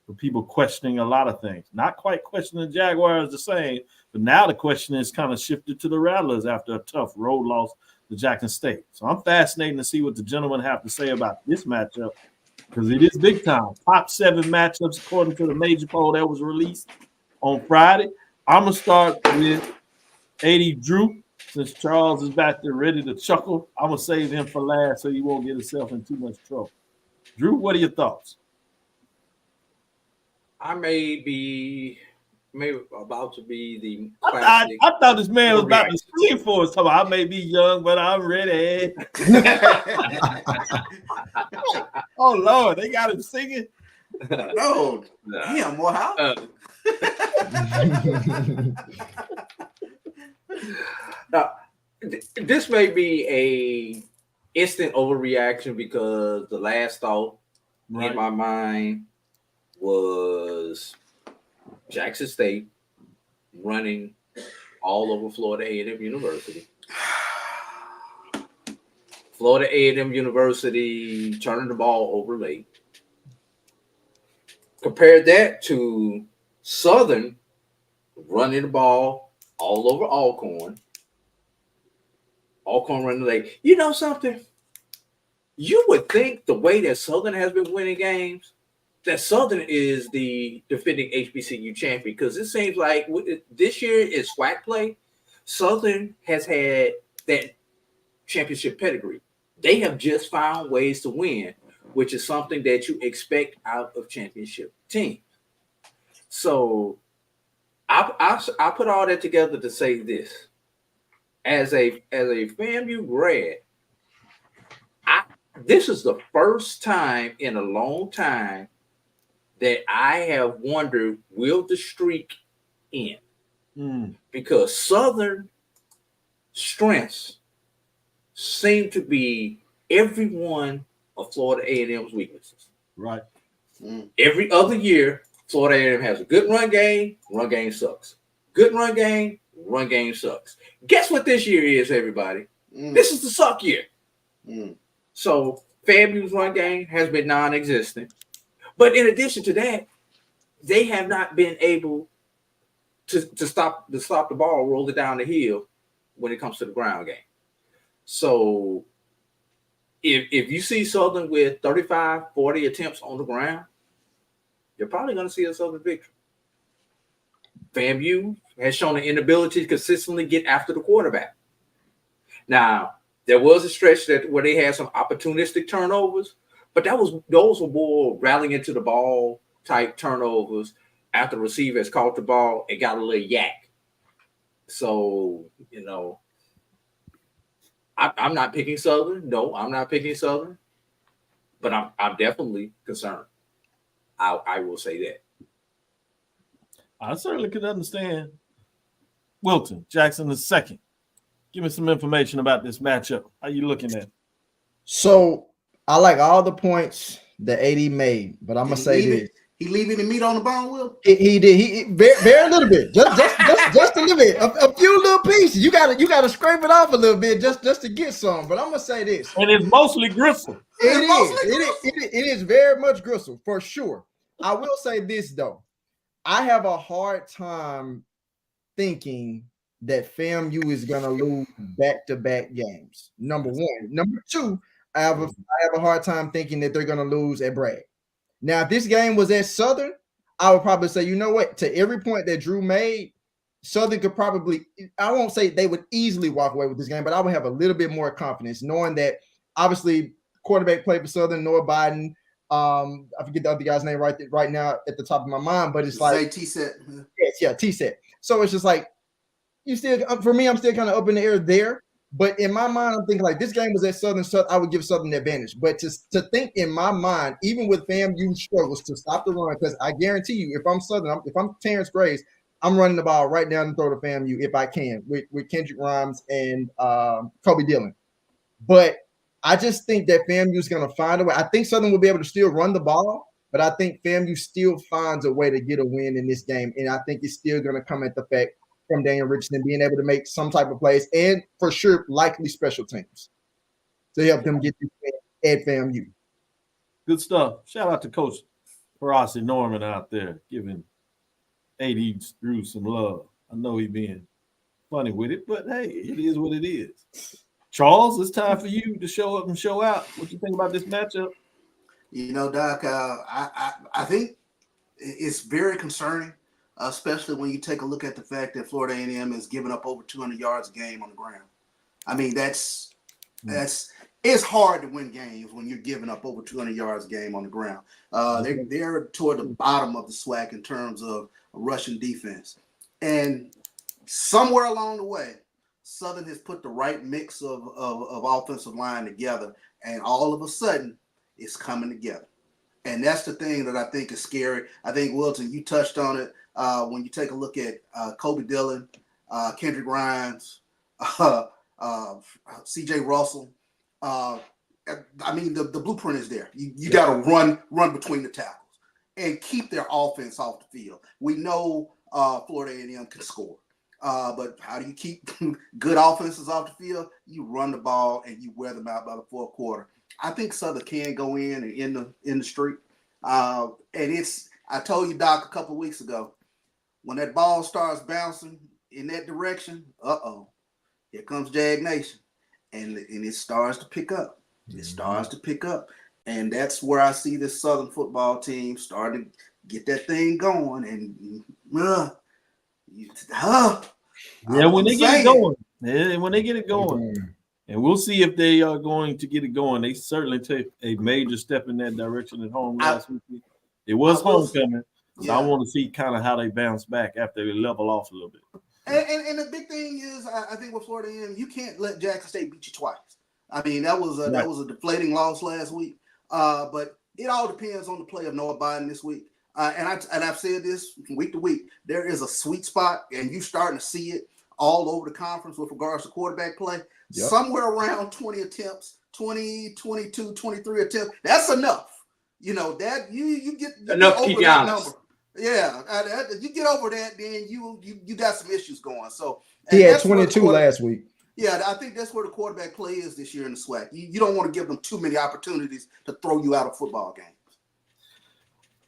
With people questioning a lot of things. Not quite questioning the Jaguars the same, but now the question is kind of shifted to the Rattlers after a tough road loss to Jackson State. So I'm fascinated to see what the gentlemen have to say about this matchup because it is big time. Top 7 matchups according to the major poll that was released on Friday. I'm going to start with 80 Drew. Since Charles is back there ready to chuckle, I'm going to save him for last so he won't get himself in too much trouble. Drew, what are your thoughts? I may be about to be the classic. I thought this man was about to sing for us. I may be young, but I'm ready. Oh, Lord, they got him singing? No. Damn, Morehouse. This may be a instant overreaction because the last thought in my mind was Jackson State running all over Florida A&M University. Florida A&M University turning the ball over late. Compare that to Southern running the ball all over Alcorn. Alcorn running late. You know something? You would think the way that Southern has been winning games, that Southern is the defending HBCU champion, because it seems like this year is SWAC play. Southern has had that championship pedigree. They have just found ways to win, which is something that you expect out of championship teams. So I put all that together to say this. As a FAMU grad, this is the first time in a long time that I have wondered, will the streak end? Because Southern strengths seem to be every one of Florida A&M's weaknesses. Right. Every other year, Florida A&M has a good run game sucks. Good run game sucks. Guess what this year is, everybody? This is the suck year. So FAMU's run game has been non-existent. But in addition to that, they have not been able to stop the ball, roll it down the hill when it comes to the ground game. So if you see Southern with 35, 40 attempts on the ground, you're probably going to see a Southern victory. FAMU has shown an inability to consistently get after the quarterback. Now, there was a stretch where they had some opportunistic turnovers, but those were more rallying into the ball type turnovers after the receiver has caught the ball and got a little yak. So, I'm not picking Southern. No, I'm not picking Southern, but I'm definitely concerned. I will say that. I certainly could understand. Wilton, Jackson the second. Give me some information about this matchup. How you looking at it? So I like all the points that AD made, but I'm gonna say this. He leaving the meat on the bone, Will? He did. He very little bit. Just a little bit. A few little pieces. You gotta scrape it off a little bit just to get some. But I'm gonna say this. And it's mostly gristle. It is very much gristle for sure. I will say this though. I have a hard time thinking that FAMU is gonna lose back-to-back games. Number one. Number two, I have a hard time thinking that they're gonna lose at Bragg. Now, if this game was at Southern, I would probably say, you know what? To every point that Drew made, Southern could probably, I won't say they would easily walk away with this game, but I would have a little bit more confidence knowing that obviously quarterback play for Southern, Noah Biden. I forget the other guy's name right now at the top of my mind, but it's like T-Set. Yes, yeah, T-Set. So it's just like for me, I'm still kind of up in the air there. But in my mind, I'm thinking like this game was at Southern, I would give Southern the advantage. But to think in my mind, even with FAMU struggles to stop the run, because I guarantee you, if I'm Southern, if I'm Terrence Grace, I'm running the ball right down the throat of FAMU if I can with Kendrick Rhymes and Kobe Dillon. But I just think that FAMU is going to find a way. I think Southern will be able to still run the ball, but I think FAMU still finds a way to get a win in this game. And I think it's still going to come at the fact from Daniel Richardson being able to make some type of plays and for sure likely special teams to help them get this win at FAMU. Good stuff. Shout out to Coach Parasi Norman out there giving AD Drew some love. I know he being funny with it, but hey, it is what it is. Charles, it's time for you to show up and show out. What you think about this matchup? Doc, I think it's very concerning. Especially when you take a look at the fact that Florida A&M is giving up over 200 yards a game on the ground. I mean, it's hard to win games when you're giving up over 200 yards a game on the ground. They're toward the bottom of the SWAC in terms of rushing defense. And somewhere along the way, Southern has put the right mix of offensive line together, and all of a sudden, it's coming together. And that's the thing that I think is scary. I think, Wilton, you touched on it. When you take a look at Kobe Dillon, Kendrick Rhymes, C.J. Russell, I mean, the blueprint is there. You got to run between the tackles. and keep their offense off the field. We know Florida A&M can score. But how do you keep good offenses off the field? You run the ball and you wear them out by the fourth quarter. I think Southern can go in and in the street. And I told you, Doc, a couple of weeks ago, when that ball starts bouncing in that direction, here comes Jag Nation. And it starts to pick up. It starts to pick up. And that's where I see this Southern football team starting to get that thing going. And when they get it going. Yeah, when they get it going. And we'll see if they are going to get it going. They certainly take a major step in that direction at home last week. It was homecoming. So I want to see kind of how they bounce back after they level off a little bit. And the big thing is, I think with Florida A&M, you can't let Jackson State beat you twice. I mean, that was a deflating loss last week. But it all depends on the play of Noah Biden this week. And I've said this week to week. There is a sweet spot, and you're starting to see it all over the conference with regards to quarterback play. Yep. Somewhere around 20 attempts, 20, 22, 23 attempts. That's enough. You know, that you get enough to keep you honest. Number. Yeah, you get over that, then you got some issues going. So he had 22 last week. Yeah, I think that's where the quarterback play is this year in the SWAC. You don't want to give them too many opportunities to throw you out of football games.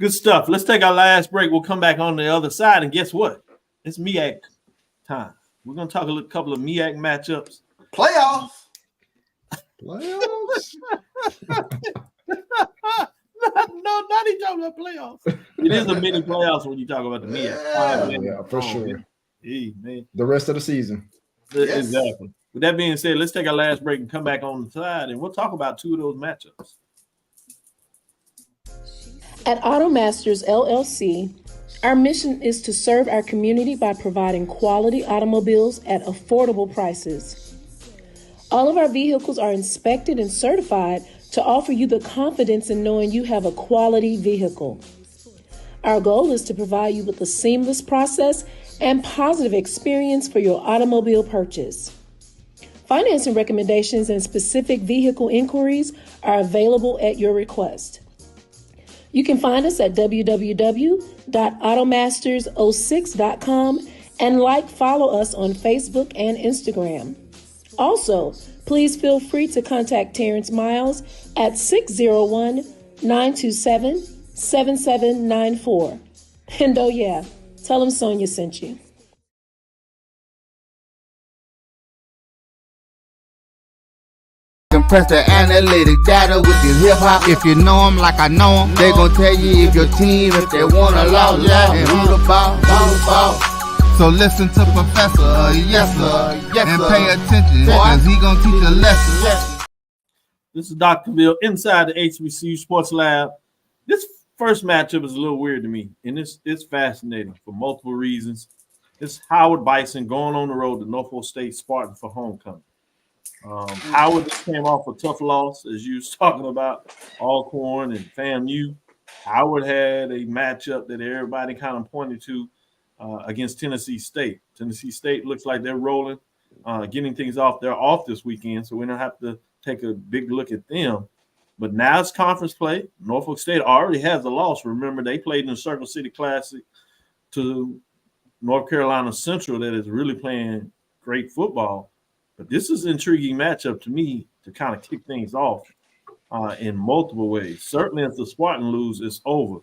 Good stuff. Let's take our last break. We'll come back on the other side, and guess what? It's MEAC time. We're going to talk a couple of MEAC matchups. Playoffs. No, not even talking about playoffs. It is a mini playoffs when you talk about the MEAC. Yeah, for sure. Hey, man. The rest of the season. Yes. Exactly. With that being said, let's take our last break and come back on the side, and we'll talk about two of those matchups. At AutoMasters LLC, our mission is to serve our community by providing quality automobiles at affordable prices. All of our vehicles are inspected and certified to offer you the confidence in knowing you have a quality vehicle. Our goal is to provide you with a seamless process and positive experience for your automobile purchase. Financing recommendations and specific vehicle inquiries are available at your request. You can find us at www.automasters06.com and follow us on Facebook and Instagram. Also, please feel free to contact Terrence Miles at 601-927-7794. And oh yeah, tell him Sonia sent you. Compress the analytic data with your hip hop. If you know them like I know them, they gon' tell you if your team, if they want to lose, and who the ball. So listen to Professor, yes sir, and pay attention, cause he gon' teach a lesson. This is Dr. Cavil inside the HBCU Sports Lab. This first matchup is a little weird to me, and it's fascinating for multiple reasons. It's Howard Bison going on the road to Norfolk State Spartan for homecoming. Howard just came off a tough loss, as you was talking about, Alcorn and FAMU. Howard had a matchup that everybody kind of pointed to against Tennessee State. Tennessee State looks like they're rolling, getting things off. They're off this weekend, so we don't have to take a big look at them. But now it's conference play. Norfolk State already has a loss. Remember, they played in the Circle City Classic to North Carolina Central that is really playing great football. But this is an intriguing matchup to me to kind of kick things off in multiple ways. Certainly, if the Spartan lose, it's over.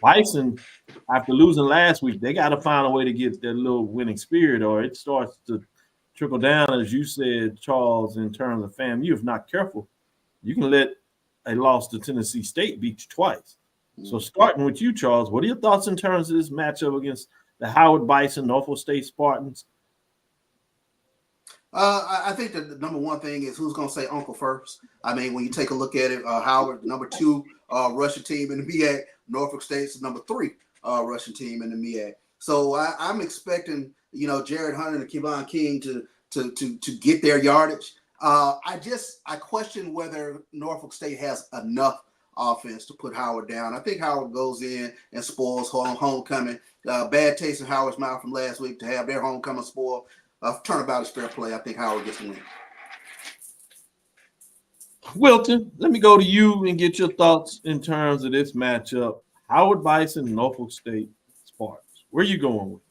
Bison, after losing last week, they got to find a way to get that little winning spirit, or it starts to trickle down, as you said, Charles, in terms of FAMU. If not careful, you can let a loss to Tennessee State beat you twice. So starting with you, Charles, what are your thoughts in terms of this matchup against the Howard Bison, Norfolk State Spartans? I think the number one thing is who's going to say uncle first. I mean, when you take a look at it, Howard, number 2 Russian team in the MEAC, Norfolk State's the number 3 Russian team in the MEAC. So I'm expecting, Jared Hunter and Kevon King to get their yardage. I question whether Norfolk State has enough offense to put Howard down. I think Howard goes in and spoils homecoming. Bad taste in Howard's mouth from last week to have their homecoming spoiled. Turnabout is fair play. I think Howard gets the win. Wilton, let me go to you and get your thoughts in terms of this matchup. Howard Bison, Norfolk State Spartans. Where you going with?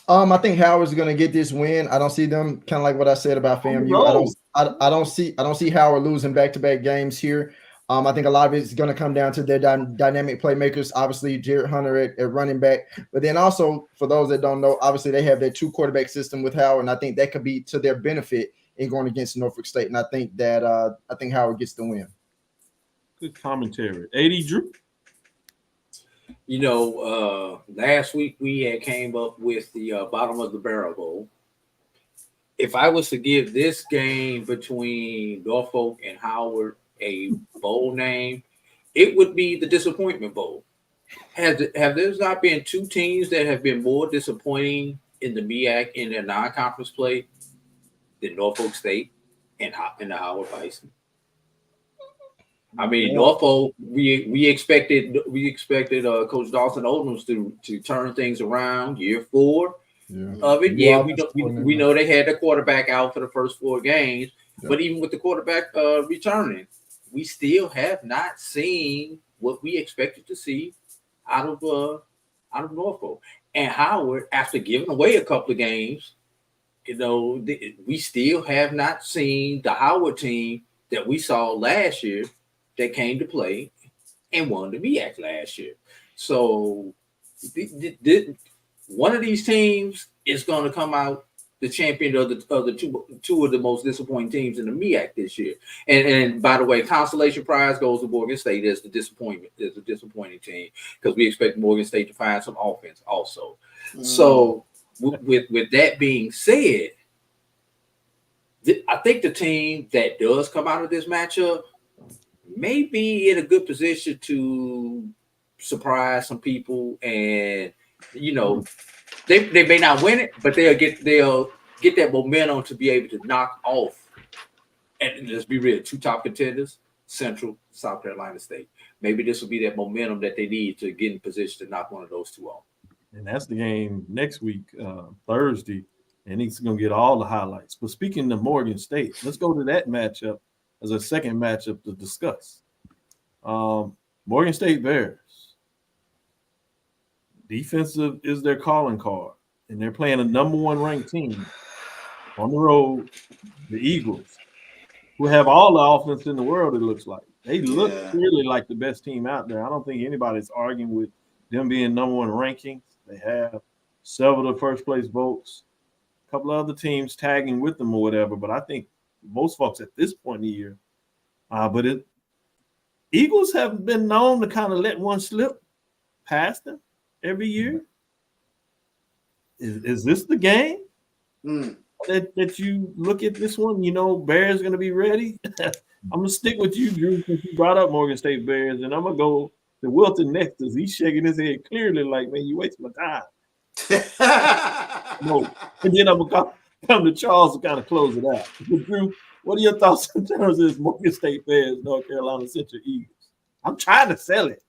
I think Howard's going to get this win. I don't see them, kind of like what I said about FAMU. I don't see Howard losing back-to-back games here. I think a lot of it's going to come down to their dynamic playmakers. Obviously, Jared Hunter at running back, but then also for those that don't know, obviously they have their 2-quarterback system with Howard, and I think that could be to their benefit in going against Norfolk State. And I think that Howard gets the win. Good commentary, 80 Drew. You know, last week we had came up with the bottom of the barrel bowl. If I was to give this game between Norfolk and Howard a bowl name, it would be the Disappointment Bowl. Have there not been 2 teams that have been more disappointing in the MEAC in their non-conference play than Norfolk State and the Howard Bison? I mean, Norfolk, we expected Coach Dawson Oldham's to turn things around year 4 of it. Yeah, we know they had the quarterback out for the first 4 games, but even with the quarterback returning, we still have not seen what we expected to see out of Norfolk. And Howard, after giving away a couple of games, you know, we still have not seen the Howard team that we saw last year that came to play and won the MEAC last year. So one of these teams is going to come out the champion of the two of the most disappointing teams in the MEAC this year. And by the way, consolation prize goes to Morgan State as the disappointing team, because we expect Morgan State to find some offense also. So with that being said, I think the team that does come out of this matchup may be in a good position to surprise some people, and you know, they may not win it, but they'll get that momentum to be able to knock off, and let's be real, 2 top contenders, Central, South Carolina State. Maybe this will be that momentum that they need to get in position to knock one of those 2 off. And that's the game next week, Thursday, and he's going to get all the highlights. But speaking of Morgan State, let's go to that matchup as a second matchup to discuss. Morgan State Bears. Defensive is their calling card, and they're playing a number 1 ranked team on the road, the Eagles, who have all the offense in the world, it looks like. They look clearly like the best team out there. I don't think anybody's arguing with them being number 1 rankings. They have several of the first-place votes, a couple of other teams tagging with them or whatever, but I think most folks at this point in the year, Eagles have been known to kind of let one slip past them every year. Is this the game that you look at this one? You know, Bears going to be ready. I'm going to stick with you, Drew, since you brought up Morgan State Bears, and I'm going to go to Wilton next because he's shaking his head clearly like, man, you waste my time. No. And then I'm going to come to Charles to kind of close it out. But Drew, what are your thoughts in terms of this Morgan State Bears, North Carolina Central Eagles? I'm trying to sell it.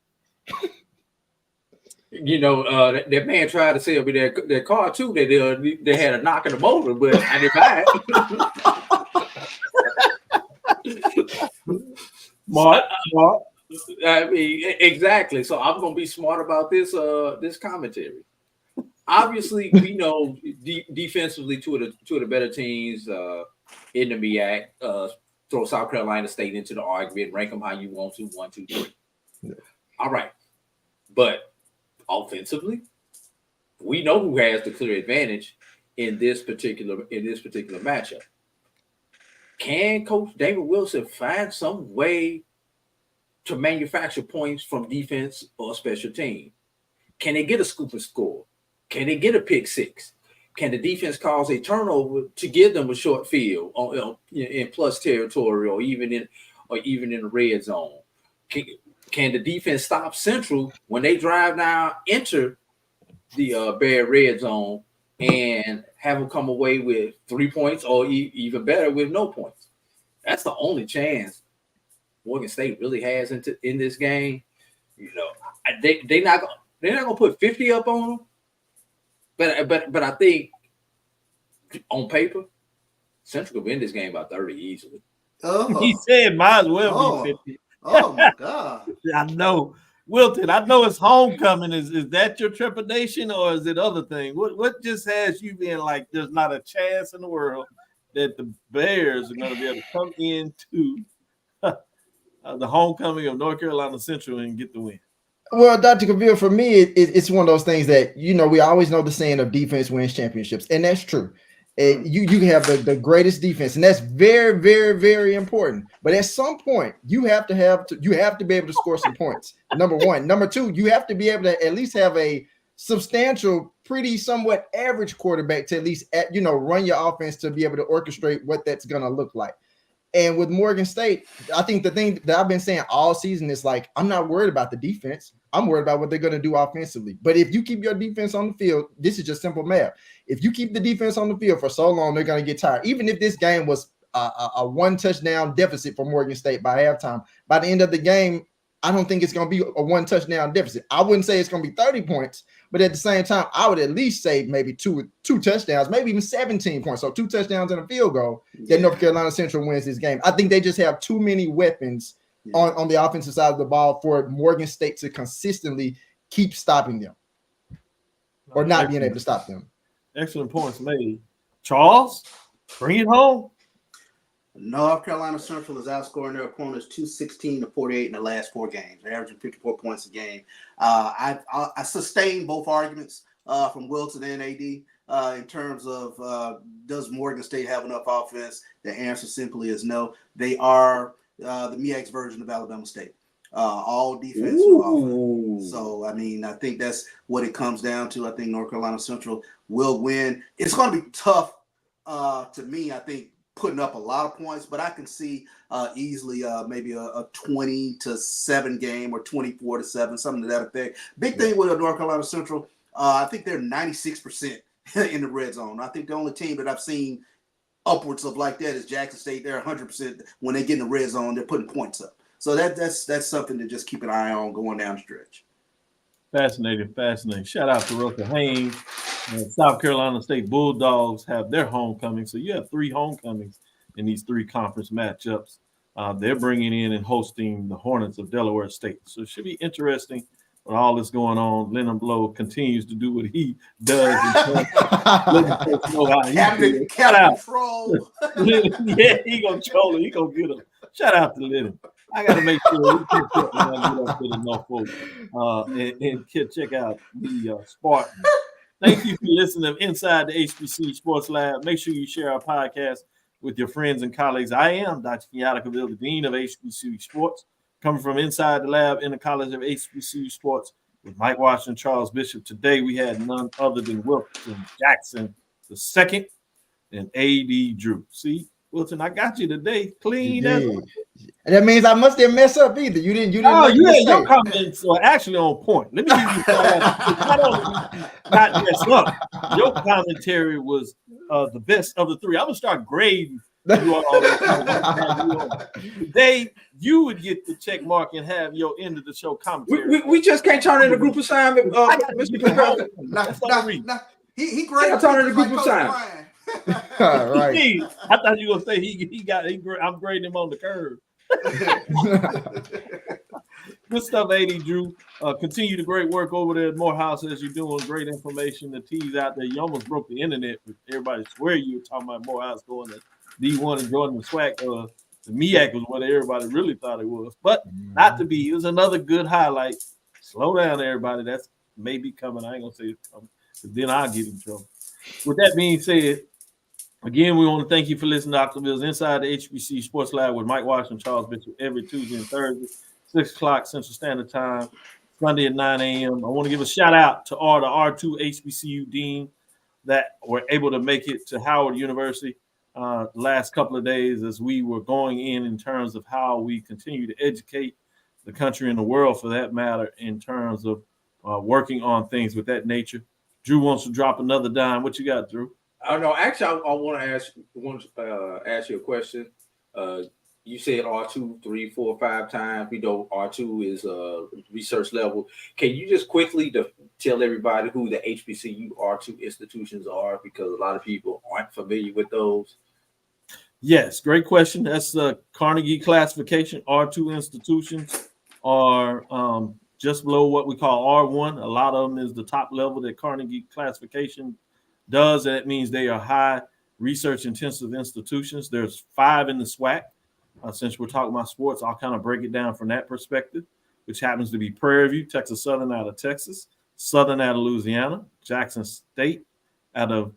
You know, that man tried to sell me their car too. They had a knock in the motor, but I didn't buy it. Smart. I mean, exactly. So I'm going to be smart about this commentary. Obviously, we know defensively two of the better teams in the MEAC. Throw South Carolina State into the argument, rank them how you want to, 1, 2, 3. Yeah. All right, but offensively, we know who has the clear advantage in this particular matchup. Can Coach David Wilson find some way to manufacture points from defense or special team? Can they get a scoop and score? Can they get a pick 6? Can the defense cause a turnover to give them a short field in plus territory or even in the red zone? Can the defense stop Central when they drive down, enter the Bear red zone, and have them come away with 3 points or even better with no points? That's the only chance Morgan State really has in this game. You know, they're not gonna put 50 up on them. But I think on paper, Central could win this game by 30 easily. He said might as well be 50. Oh my God. I know. Wilton, I know it's homecoming. Is that your trepidation or is it other thing? What just has you being like, there's not a chance in the world that the Bears are going to be able to come into the homecoming of North Carolina Central and get the win? Well, Dr. Cavil, for me, it's one of those things that, we always know the saying of defense wins championships, and that's true. You can have the greatest defense, and that's very, very, very important. But at some point, you have to be able to score some points. Number one. Number two, you have to be able to at least have a substantial, pretty somewhat average quarterback to at least run your offense to be able to orchestrate what that's going to look like. And with Morgan State, I think the thing that I've been saying all season is like, I'm not worried about the defense. I'm worried about what they're going to do offensively. But if you keep your defense on the field, this is just simple math. If you keep the defense on the field for so long, they're going to get tired. Even if this game was a one touchdown deficit for Morgan State by halftime, by the end of the game, I don't think it's going to be a one touchdown deficit. I wouldn't say it's going to be 30 points, but at the same time, I would at least say maybe two touchdowns, maybe even 17 points. So 2 touchdowns and a field goal that North Carolina Central wins this game. I think they just have too many weapons on the offensive side of the ball for Morgan State to consistently keep stopping them or not being able to stop them. Excellent points made. Charles, bring it home. North Carolina Central is outscoring their opponents 216-48 in the last 4 games. They're averaging 54 points a game. I sustain both arguments from Wilton and AD in terms of does Morgan State have enough offense? The answer simply is no. They are the MEAC's version of Alabama State. All defensive offense. So, I mean, I think that's what it comes down to. I think North Carolina Central will win. It's going to be tough to me, I think, putting up a lot of points, but I can see easily maybe a 20-7 game or 24-7, something to that effect. Big thing with North Carolina Central, I think they're 96% in the red zone. I think the only team that I've seen upwards of like that is Jackson State. They're 100% when they get in the red zone, they're putting points up. So that's something to just keep an eye on going down the stretch. Fascinating. Shout out to Russell Haynes. South Carolina State Bulldogs have their homecoming. So you have 3 homecomings in these 3 conference matchups. They're bringing in and hosting the Hornets of Delaware State. So it should be interesting with all this going on. Leonard Blow continues to do what he does. Captain Control. Yeah, he going to troll it. He going to get him. Shout out to Leonard. I got to make sure we can get up to the Norfolk and check out the Spartans. Thank you for listening to Inside the HBCU Sports Lab. Make sure you share our podcast with your friends and colleagues. I am Dr. Kenyatta Cavil, the Dean of HBCU Sports, coming from inside the lab in the College of HBCU Sports with Mike Washington, Charles Bishop. Today we had none other than Wilton Jackson II and A.D. Drew. See, Wilton, I got you today. Clean as and that means I must have messed up either. You didn't. Your comments are actually on point. Let me give you not messed up. Your commentary was the best of the 3. I'm gonna start grading you all. Today, you would get the check mark and have your end of the show commentary. We just can't turn in a group assignment, Mr. Professor. He great. Turn in a group assignment. Right. I thought you were gonna say I'm grading him on the curve. Good stuff, AD Drew. Continue the great work over there at Morehouse as you're doing great information. The T's out there. You almost broke the internet. Everybody swear you were talking about Morehouse going to D1 and joining the SWAC. The MEAC was what everybody really thought it was, but not to be. It was another good highlight. Slow down, everybody. That's maybe coming. I ain't gonna say it's coming, because then I'll get in trouble. With that being said, again, we want to thank you for listening to Dr. Bill's Inside the HBCU Sports Lab with Mike Washington, Charles Bishop, every Tuesday and Thursday, 6 o'clock Central Standard Time, Sunday at 9 a.m. I want to give a shout out to all the R2 HBCU dean that were able to make it to Howard University the last couple of days as we were going in terms of how we continue to educate the country and the world, for that matter, in terms of working on things with that nature. Drew wants to drop another dime. What you got, Drew? No, actually, I want to ask you a question. You said R2 3, 4, 5 times. We know R2 is research level. Can you just quickly tell everybody who the HBCU R2 institutions are, because a lot of people aren't familiar with those? Yes, great question. That's the Carnegie classification. R2 institutions are just below what we call R1. A lot of them is the top level that Carnegie classification does. That means they are high research intensive institutions. There's 5 in the SWAC. Since we're talking about sports, I'll kind of break it down from that perspective, which happens to be Prairie View, Texas Southern out of Texas, Southern out of Louisiana, Jackson State out of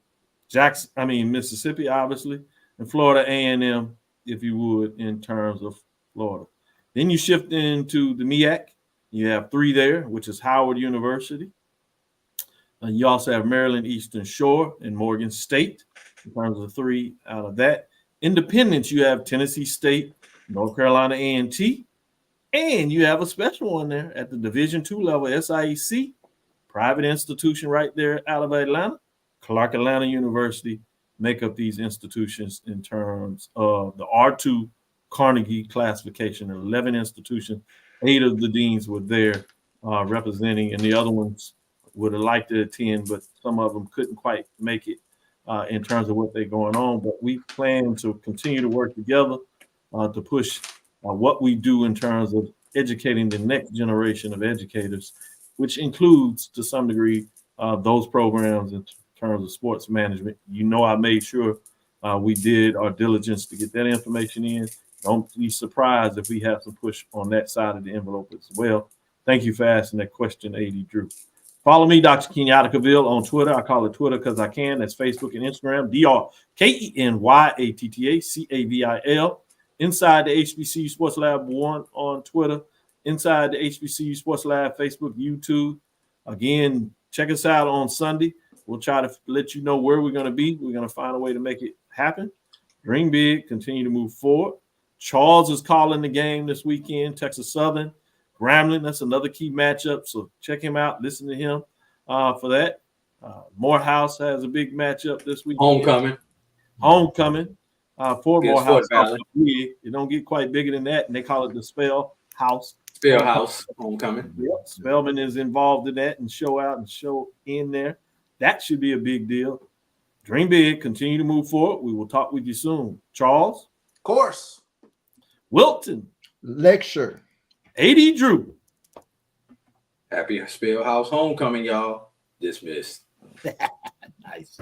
Mississippi, obviously, and Florida A&M, if you would, in terms of Florida. Then you shift into the MEAC. You have 3 there, which is Howard University. And you also have Maryland Eastern Shore and Morgan State in terms of 3 out of that. Independence, you have Tennessee State, North Carolina A&T, and you have a special one there at the Division II level, SIAC, private institution right there out of Atlanta. Clark Atlanta University make up these institutions in terms of the R2 Carnegie classification. 11 institutions, 8 of the deans were there representing, and the other ones would have liked to attend, but some of them couldn't quite make it in terms of what they're going on. But we plan to continue to work together to push what we do in terms of educating the next generation of educators, which includes, to some degree, those programs in terms of sports management. You know, I made sure we did our diligence to get that information in. Don't be surprised if we have some push on that side of the envelope as well. Thank you for asking that question, AD Drew. Follow me, Dr. Kenyatta Cavil, on Twitter. I call it Twitter because I can. That's Facebook and Instagram, DrKenyattaCavil. Inside the HBCU Sports Lab 1 on Twitter. Inside the HBCU Sports Lab, Facebook, YouTube. Again, check us out on Sunday. We'll try to let you know where we're going to be. We're going to find a way to make it happen. Dream big, continue to move forward. Charles is calling the game this weekend, Texas Southern. Grambling, that's another key matchup, so check him out. Listen to him for that. Morehouse has a big matchup this weekend. Homecoming for Morehouse. It don't get quite bigger than that, and they call it the Spell House. Spell House Homecoming. Yep. Spellman is involved in that and show out and show in there. That should be a big deal. Dream big, continue to move forward. We will talk with you soon. Charles? Of course. Wilton? Lecture. AD Drew. Happy Spell House Homecoming, y'all. Dismissed. Nice.